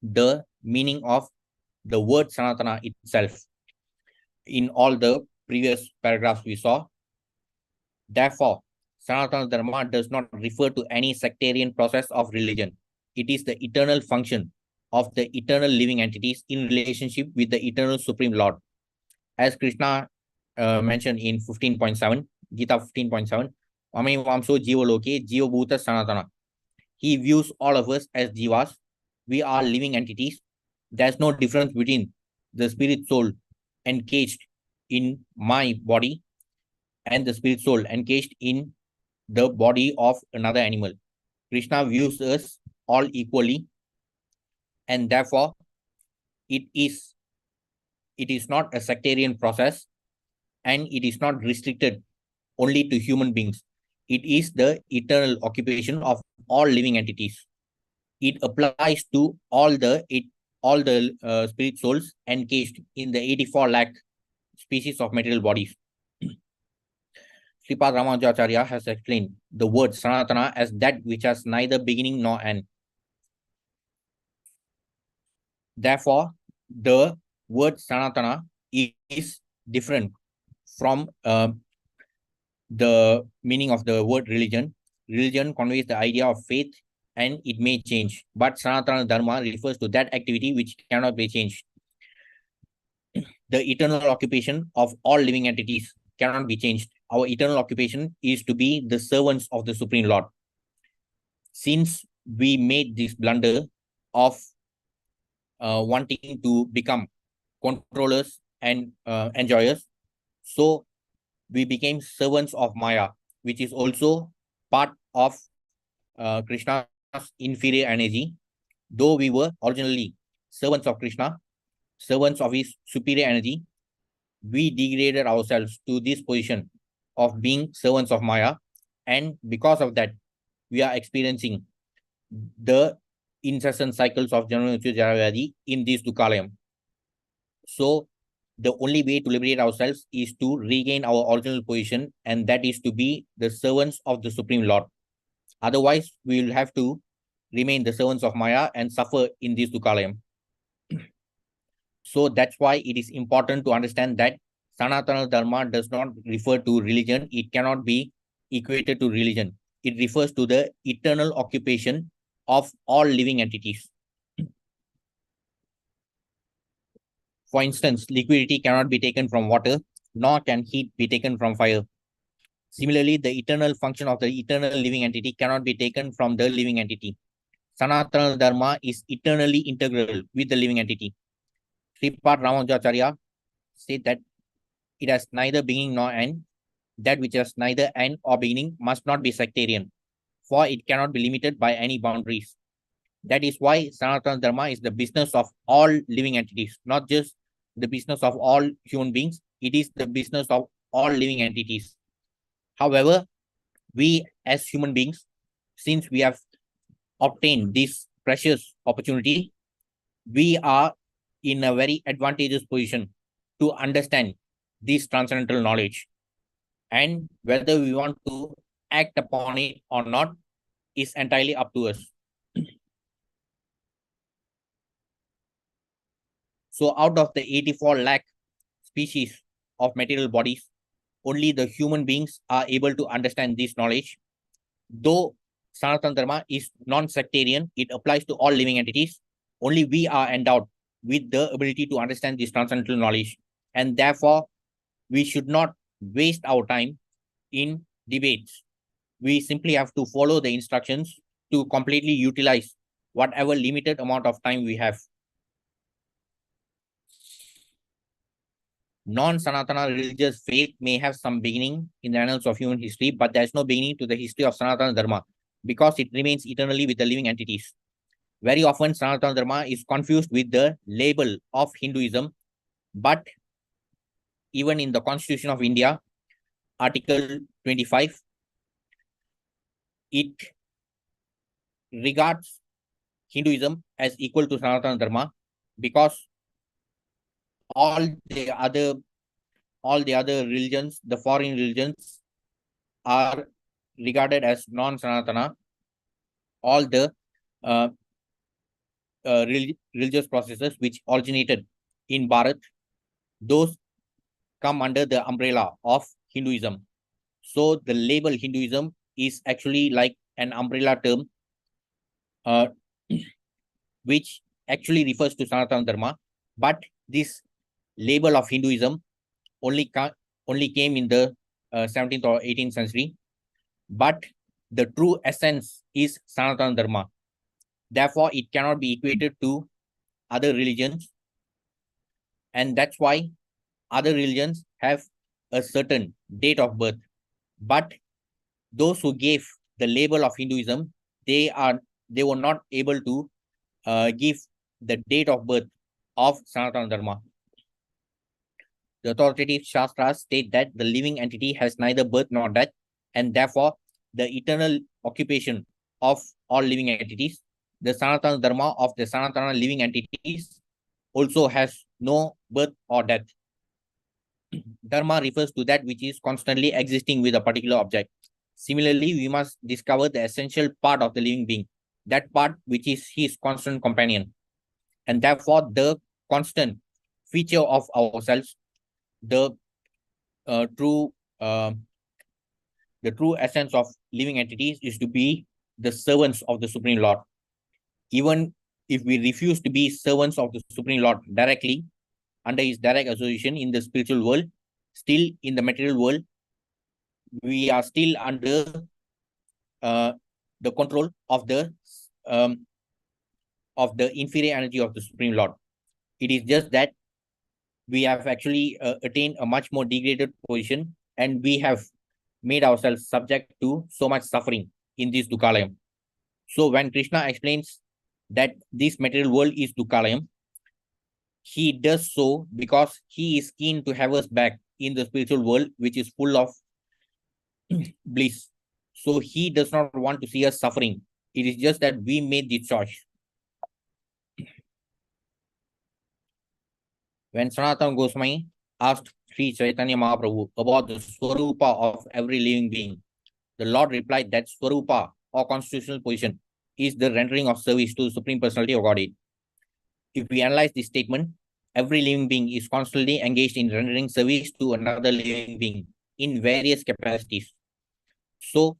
the meaning of the word Sanatana itself in all the previous paragraphs we saw. Therefore, Sanātana-Dharma does not refer to any sectarian process of religion. It is the eternal function of the eternal living entities in relationship with the eternal Supreme Lord. As Krishna mentioned in 15.7, Gita 15.7, Mame Vamso Jiva Loke, Jiva Bhuta Sanatana. He views all of us as jivas. We are living entities. There's no difference between the spirit soul encaged in my body and the spirit soul encaged in the body of another animal. Krishna views us all equally, and therefore it is not a sectarian process, and it is not restricted only to human beings. It is the eternal occupation of all living entities. It applies to all the spirit souls encaged in the 84 lakh species of material bodies. Sripad Ramanujacharya has explained the word Sanatana as that which has neither beginning nor end. Therefore, the word Sanatana is different from the meaning of the word religion. Religion conveys the idea of faith, and it may change. But Sanatana-Dharma refers to that activity which cannot be changed. the eternal occupation of all living entities cannot be changed. Our eternal occupation is to be the servants of the Supreme Lord. Since we made this blunder of wanting to become controllers and enjoyers, so we became servants of Maya, which is also part of Krishna's inferior energy. Though we were originally servants of Krishna, servants of his superior energy, we degraded ourselves to this position of being servants of Maya. And because of that, we are experiencing the incessant cycles of Janma in this Dukalayam. So the only way to liberate ourselves is to regain our original position, and that is to be the servants of the Supreme Lord. Otherwise, we will have to remain the servants of Maya and suffer in this Dukalayam. So that's why it is important to understand that Sanātana-Dharma does not refer to religion. It cannot be equated to religion. It refers to the eternal occupation of all living entities. For instance, liquidity cannot be taken from water, nor can heat be taken from fire. Similarly, the eternal function of the eternal living entity cannot be taken from the living entity. Sanātana-Dharma is eternally integral with the living entity. Sripad Ramanujacharya said that it has neither beginning nor end. That which has neither end or beginning must not be sectarian, for it cannot be limited by any boundaries. That is why Sanātana-Dharma is the business of all living entities, not just the business of all human beings. It is the business of all living entities. However, we as human beings, since we have obtained this precious opportunity, we are in a very advantageous position to understand this transcendental knowledge. And whether we want to act upon it or not is entirely up to us. So out of the 84 lakh species of material bodies, only the human beings are able to understand this knowledge. Though Sanātana-Dharma is non-sectarian, it applies to all living entities. Only we are endowed with the ability to understand this transcendental knowledge. And therefore, we should not waste our time in debates. We simply have to follow the instructions to completely utilize whatever limited amount of time we have. Non-Sanatana religious faith may have some beginning in the annals of human history, but there is no beginning to the history of Sanātana-Dharma because it remains eternally with the living entities. Very often, Sanātana-Dharma is confused with the label of Hinduism, but even in the Constitution of India, Article 25, it regards Hinduism as equal to Sanātana-Dharma because all the other religions, the foreign religions, are regarded as non-Sanatana. All the religious processes which originated in Bharat, those come under the umbrella of Hinduism. So the label Hinduism is actually like an umbrella term which actually refers to Sanātana-Dharma, but this label of Hinduism only came in the 17th or 18th century, but the true essence is Sanātana-Dharma. Therefore, it cannot be equated to other religions, and that's why other religions have a certain date of birth. But those who gave the label of Hinduism, they were not able to give the date of birth of Sanātana-Dharma. The authoritative Shastras state that the living entity has neither birth nor death, and therefore the eternal occupation of all living entities, the Sanātana-Dharma of the Sanatana living entities, also has no birth or death. Dharma refers to that which is constantly existing with a particular object. Similarly, we must discover the essential part of the living being, that part which is his constant companion. And therefore, the constant feature of ourselves, the true essence of living entities is to be the servants of the Supreme Lord. Even if we refuse to be servants of the Supreme Lord directly, under his direct association in the spiritual world. Still, in the material world, we are still under the control of the inferior energy of the Supreme Lord. It is just that we have actually attained a much more degraded position, and we have made ourselves subject to so much suffering in this Dukkalayam. So when Krishna explains that this material world is Dukkalayam, he does so because he is keen to have us back in the spiritual world, which is full of bliss. So he does not want to see us suffering. It is just that we made the choice. When Sanatana Goswami asked Sri Chaitanya Mahaprabhu about the Swarupa of every living being, the Lord replied that Swarupa, or constitutional position, is the rendering of service to the Supreme Personality of Godhead. If we analyze this statement, every living being is constantly engaged in rendering service to another living being in various capacities. So,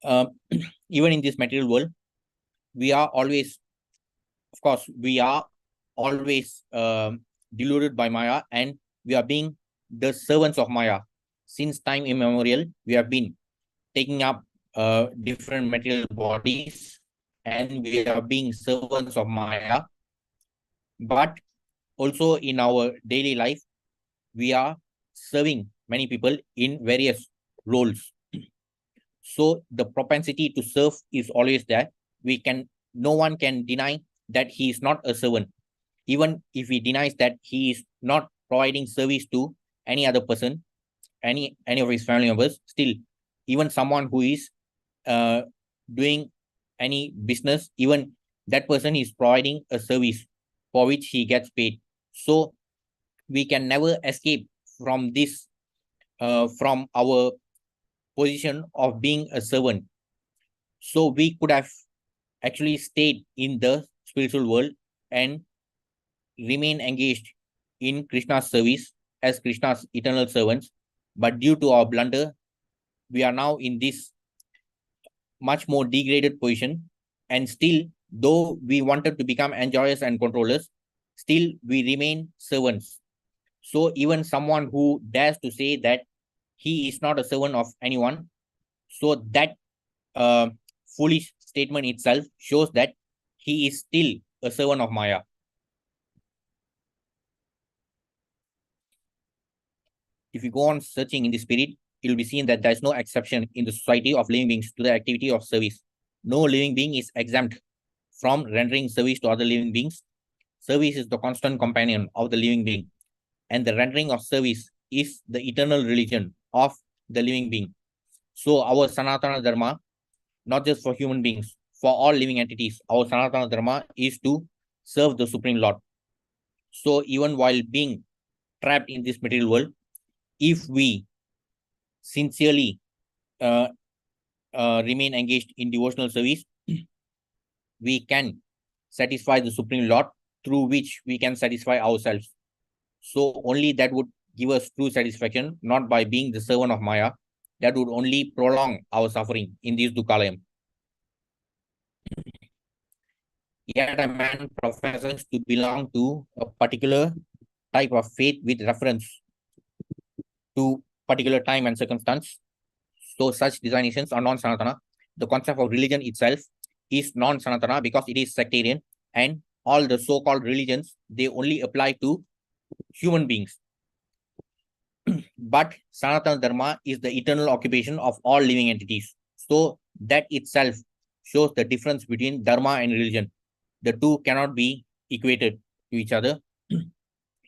even in this material world, we are always, of course, we are always deluded by Maya, and we are being the servants of Maya. Since time immemorial, we have been taking up different material bodies, and we are being servants of Maya. But also in our daily life, we are serving many people in various roles. So the propensity to serve is always there. No one can deny that he is not a servant. Even if he denies that he is not providing service to any other person, any of his family members, still, even someone who is doing any business, even that person is providing a service for which he gets paid. So we can never escape from this, from our position of being a servant. So we could have actually stayed in the spiritual world and remain engaged in Krishna's service as Krishna's eternal servants. But due to our blunder, we are now in this much more degraded position. And still, though we wanted to become enjoyers and controllers, still we remain servants. So even someone who dares to say that he is not a servant of anyone, so that foolish statement itself shows that he is still a servant of Maya. If you go on searching in the spirit, it will be seen that there is no exception in the society of living beings to the activity of service. No living being is exempt from rendering service to other living beings. Service is the constant companion of the living being, and the rendering of service is the eternal religion of the living being. So our Sanātana-Dharma, not just for human beings, for all living entities, our Sanātana-Dharma is to serve the Supreme Lord. So even while being trapped in this material world, if we sincerely remain engaged in devotional service, we can satisfy the Supreme Lord, through which we can satisfy ourselves. So only that would give us true satisfaction, not by being the servant of Maya. That would only prolong our suffering in this Dukkalayam. Yet a man professes to belong to a particular type of faith with reference to particular time and circumstance. So such designations are non-Sanatana. The concept of religion itself is non-Sanatana because it is sectarian, and all the so-called religions, they only apply to human beings. But Sanātana-Dharma is the eternal occupation of all living entities. So that itself shows the difference between Dharma and religion. The two cannot be equated to each other.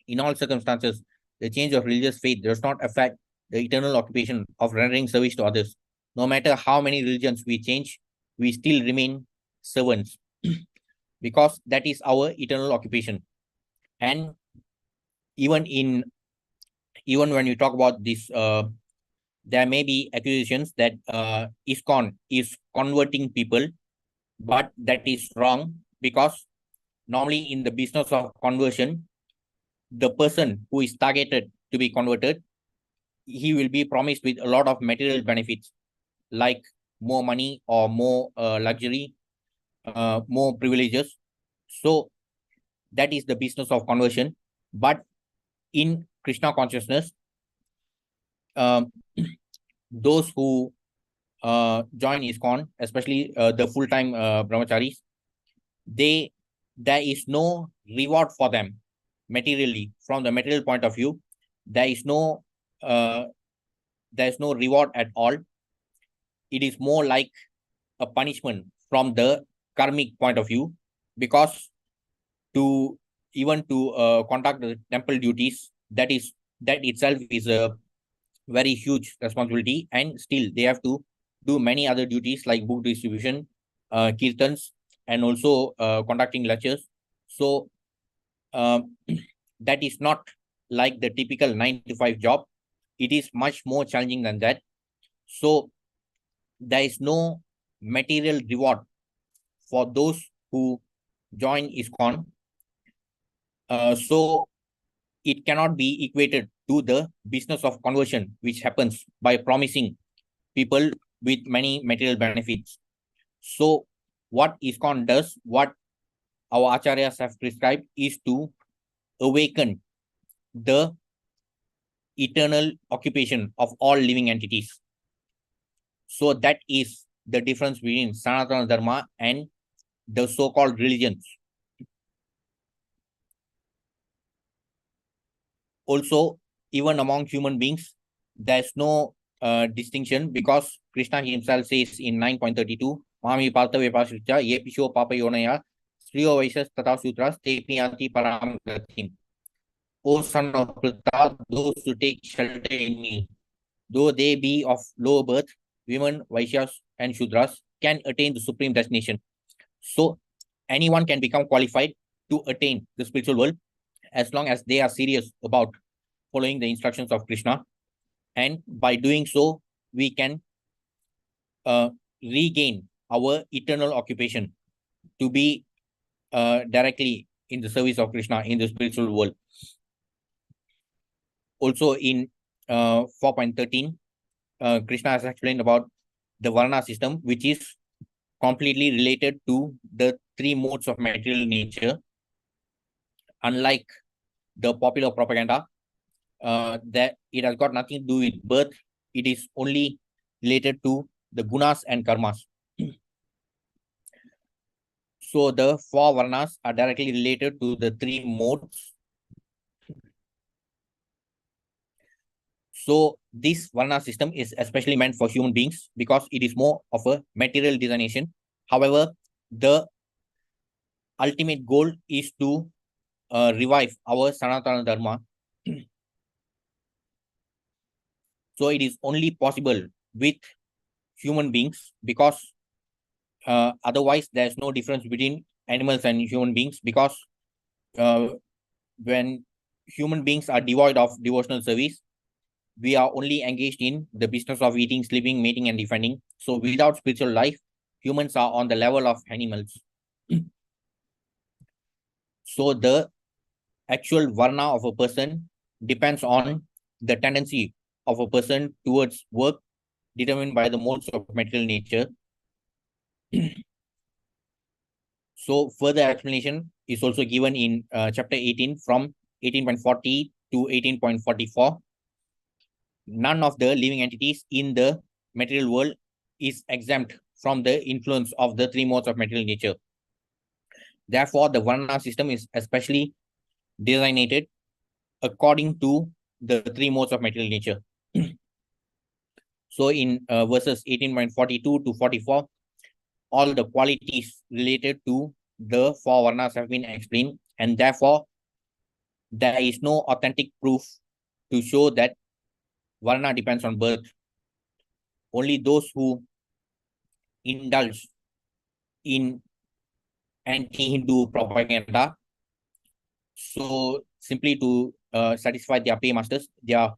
In all circumstances, the change of religious faith does not affect the eternal occupation of rendering service to others. No matter how many religions we change, we still remain servants because that is our eternal occupation. And even when we talk about this, there may be accusations that ISKCON is converting people, but that is wrong, because normally in the business of conversion, the person who is targeted to be converted, he will be promised with a lot of material benefits, like more money or more luxury, more privileges. So that is the business of conversion. But in Krishna consciousness, those who join ISKCON, especially the full-time brahmacharis, there is no reward for them materially. From the material point of view, there is no reward at all. It is more like a punishment from the karmic point of view, because to conduct the temple duties, that itself is a very huge responsibility, and still they have to do many other duties like book distribution, kirtans, and also conducting lectures. So that is not like the typical 9 to 5 job. It is much more challenging than that. So there is no material reward for those who join ISKCON. So it cannot be equated to the business of conversion, which happens by promising people with many material benefits. So what ISKCON does, what our acharyas have prescribed, is to awaken the eternal occupation of all living entities. So that is the difference between Sanātana-Dharma and the so-called religions. Also, even among human beings, there's no distinction, because Krishna himself says in 9.32, Mami Palta Vepasricha, Yepisho Papa Yonaya, Sriyo Vaisas Tata Sutras, Tepiyanti Param Gatim. O son of Pritha, those who take shelter in me, though they be of low birth, women, Vaishyas, and Shudras, can attain the supreme destination. So anyone can become qualified to attain the spiritual world, as long as they are serious about following the instructions of Krishna. And by doing so, we can regain our eternal occupation to be directly in the service of Krishna in the spiritual world. Also in 4.13, Krishna has explained about the Varna system, which is completely related to the 3 modes of material nature. Unlike the popular propaganda, that it has got nothing to do with birth. It is only related to the gunas and karmas. So the 4 varnas are directly related to the 3 modes. So this varna system is especially meant for human beings because it is more of a material designation. However, the ultimate goal is to revive our Sanātana-Dharma. So it is only possible with human beings, because otherwise there's no difference between animals and human beings, because when human beings are devoid of devotional service, we are only engaged in the business of eating, sleeping, mating, and defending. So without spiritual life, humans are on the level of animals. So the actual varna of a person depends on the tendency of a person towards work, determined by the modes of material nature. So further explanation is also given in chapter 18 from 18.40 to 18.44. None of the living entities in the material world is exempt from the influence of the 3 modes of material nature. Therefore, the Varna system is especially designated according to the 3 modes of material nature. So in verses 18.42 to 44, all the qualities related to the 4 Varnas have been explained, and therefore there is no authentic proof to show that Varna depends on birth. Only those who indulge in anti-Hindu propaganda, so simply to satisfy their paymasters, they are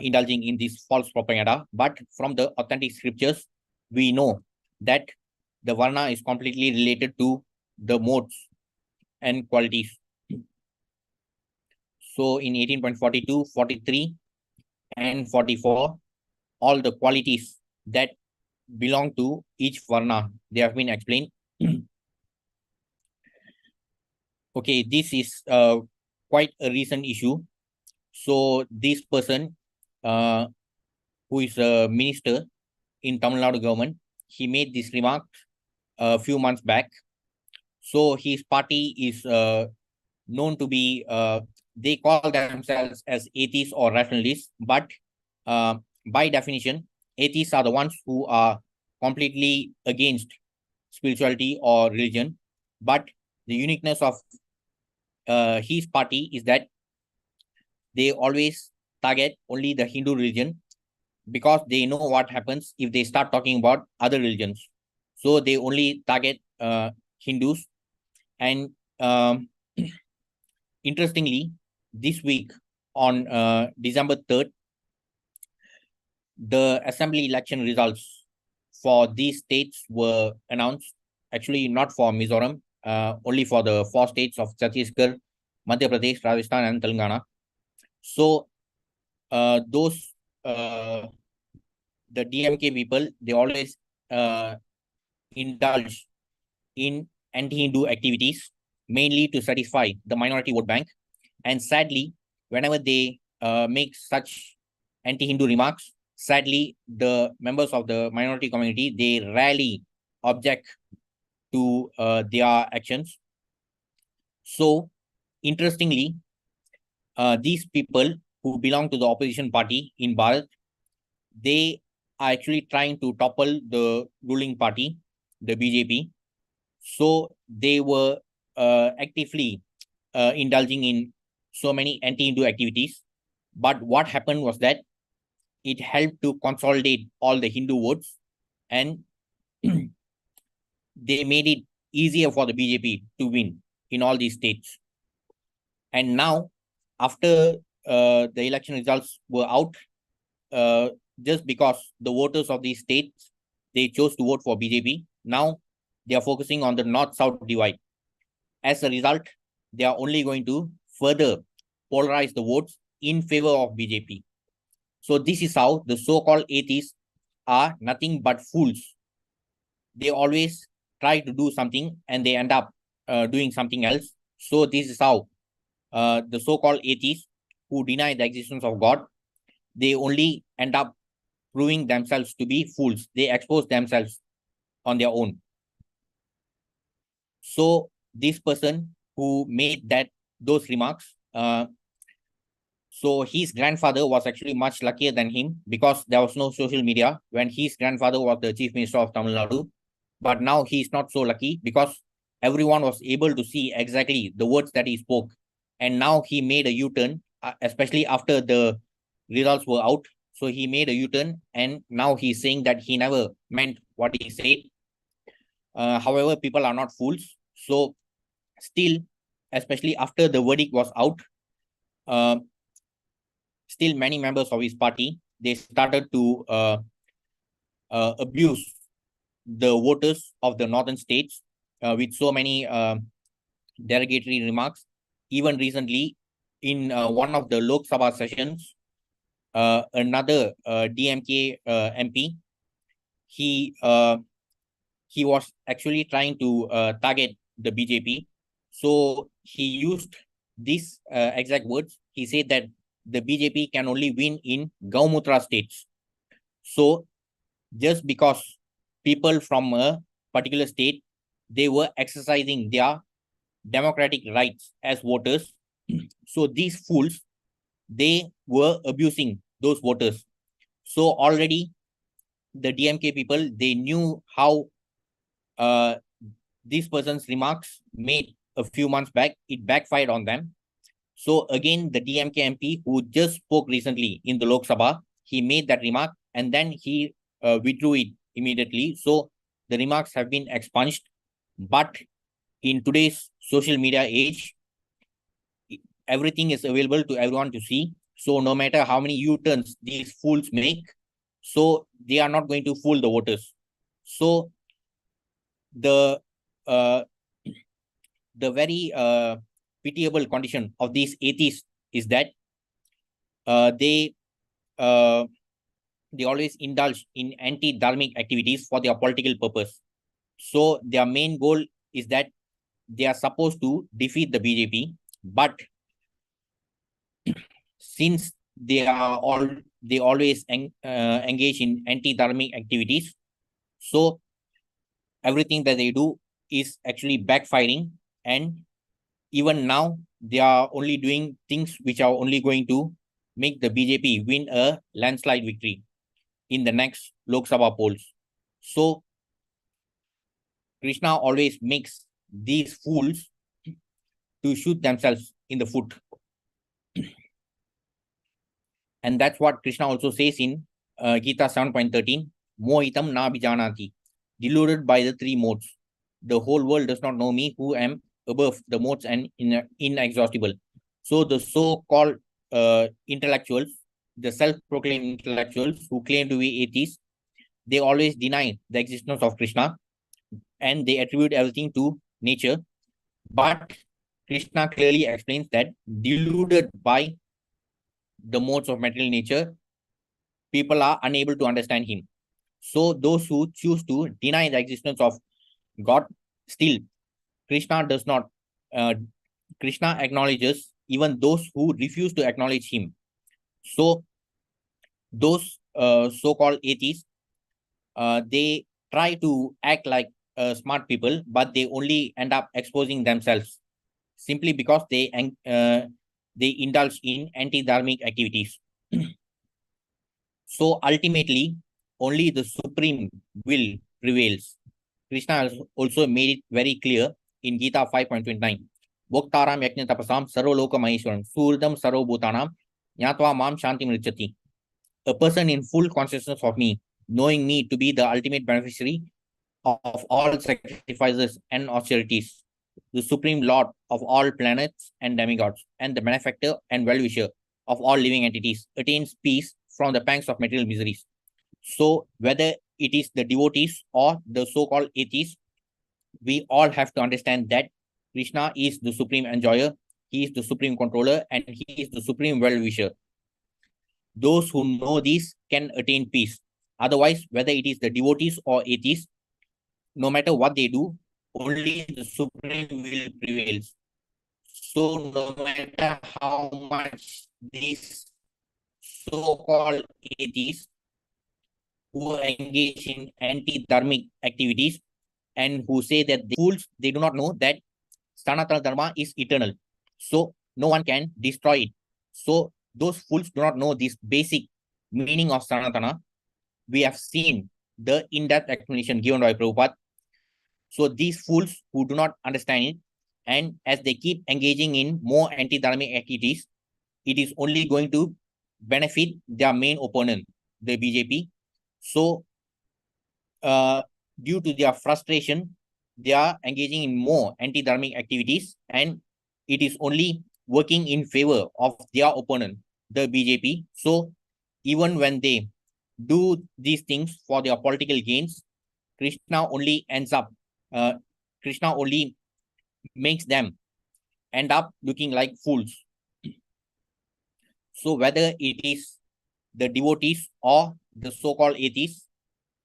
indulging in this false propaganda. But from the authentic scriptures, we know that the Varna is completely related to the modes and qualities. So in 18.42, 43, and 44, all the qualities that belong to each Varna, they have been explained. Okay, this is quite a recent issue. So this person, who is a minister in Tamil Nadu government, he made this remark a few months back. So his party is known to be, they call themselves as atheists or rationalists, but by definition, atheists are the ones who are completely against spirituality or religion. But the uniqueness of his party is that they always target only the Hindu religion, because they know what happens if they start talking about other religions. So they only target Hindus. And interestingly, this week on December 3rd, the assembly election results for these states were announced. Actually, not for Mizoram, only for the 4 states of Chhattisgarh, Madhya Pradesh, Rajasthan, and Telangana. So those the DMK people, they always indulge in anti-Hindu activities, mainly to satisfy the minority vote bank. And sadly, whenever they make such anti-Hindu remarks, sadly, the members of the minority community, they rarely object to their actions. So, interestingly, these people who belong to the opposition party in Bharat, they are actually trying to topple the ruling party, the BJP. So they were actively indulging in so many anti-Hindu activities. But what happened was that it helped to consolidate all the Hindu votes, and they made it easier for the BJP to win in all these states. And now, after the election results were out, just because the voters of these states, they chose to vote for BJP, now they are focusing on the north-south divide. As a result, they are only going to further polarize the votes in favor of BJP. So this is how the so-called atheists are nothing but fools. They always try to do something and they end up doing something else. So this is how the so-called atheists who deny the existence of God, they only end up proving themselves to be fools. They expose themselves on their own. So this person who made those remarks, so his grandfather was actually much luckier than him, because there was no social media when his grandfather was the chief minister of Tamil Nadu. But now he's not so lucky, because everyone was able to see exactly the words that he spoke. And now he made a U-turn, especially after the results were out. So he made a U-turn, and now he's saying that he never meant what he said. However, people are not fools. So still, especially after the verdict was out, still many members of his party, they started to abuse the voters of the northern states with so many derogatory remarks. Even recently, in one of the Lok Sabha sessions, another DMK MP, he was actually trying to target the BJP. So he used these exact words. He said that the BJP can only win in Gaumutra states. So just because people from a particular state, they were exercising their democratic rights as voters. So these fools, they were abusing those voters. So already the DMK people, they knew how this person's remarks made a few months back, it backfired on them. So again, the DMK MP who just spoke recently in the Lok Sabha, he made that remark and then he withdrew it immediately. So the remarks have been expunged. But in today's social media age, everything is available to everyone to see. So no matter how many U-turns these fools make, so they are not going to fool the voters. So the very pitiable condition of these atheists is that they always indulge in anti-dharmic activities for their political purpose. So their main goal is that they are supposed to defeat the BJP, but Since they always engage in anti-dharmic activities, so everything that they do is actually backfiring, and even now they are only doing things which are only going to make the BJP win a landslide victory in the next Lok Sabha polls. So Krishna always makes these fools to shoot themselves in the foot. And that's what Krishna also says in Gita 7.13, Mohitam na bijanati, deluded by the three modes. The whole world does not know me, who am above the modes and inexhaustible. So the so-called intellectuals, the self-proclaimed intellectuals who claim to be atheists, they always deny the existence of Krishna, and they attribute everything to nature. But Krishna clearly explains that deluded by the modes of material nature, people are unable to understand him. So those who choose to deny the existence of God, still Krishna does not. Krishna acknowledges even those who refuse to acknowledge him. So those so-called atheists, they try to act like smart people, but they only end up exposing themselves simply because they indulge in anti-dharmic activities. So ultimately, only the supreme will prevails. Krishna also made it very clear in Gita 5.29. Bhoktaram yaknya tapasam sarvaloka maheshwaram surdam sarvabhutanam nyatva mam shanti mrichati. A person in full consciousness of me, knowing me to be the ultimate beneficiary of all sacrifices and austerities, the supreme lord of all planets and demigods, and the benefactor and well-wisher of all living entities, attains peace from the pangs of material miseries. So whether it is the devotees or the so-called atheists, we all have to understand that Krishna is the supreme enjoyer, he is the supreme controller, and he is the supreme well-wisher. Those who know this can attain peace. Otherwise, whether it is the devotees or atheists, no matter what they do, only the supreme will prevails. So no matter how much these so-called atheists who engage in anti-dharmic activities and who say that the fools, they do not know that Sanātana-Dharma is eternal. So no one can destroy it. So those fools do not know this basic meaning of Sanatana. We have seen the in-depth explanation given by Prabhupada. So these fools who do not understand it, and as they keep engaging in more anti-dharmic activities, it is only going to benefit their main opponent, the BJP. So due to their frustration, they are engaging in more anti-dharmic activities, and it is only working in favor of their opponent, the BJP. So even when they do these things for their political gains, Krishna only ends up, Krishna only makes them end up looking like fools. So whether it is the devotees or the so-called atheists,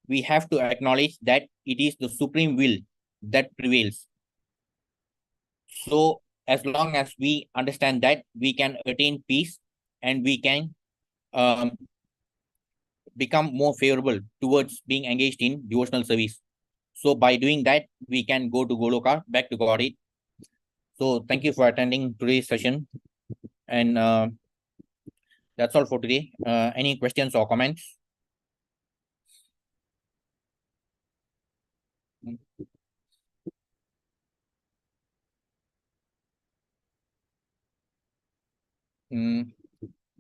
we have to acknowledge that it is the supreme will that prevails. So as long as we understand that, we can attain peace and we can become more favorable towards being engaged in devotional service. So by doing that, we can go to Goloka, back to Godhead. So thank you for attending today's session. And that's all for today. Any questions or comments?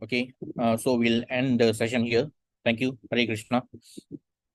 Okay. So we'll end the session here. Thank you. Hare Krishna.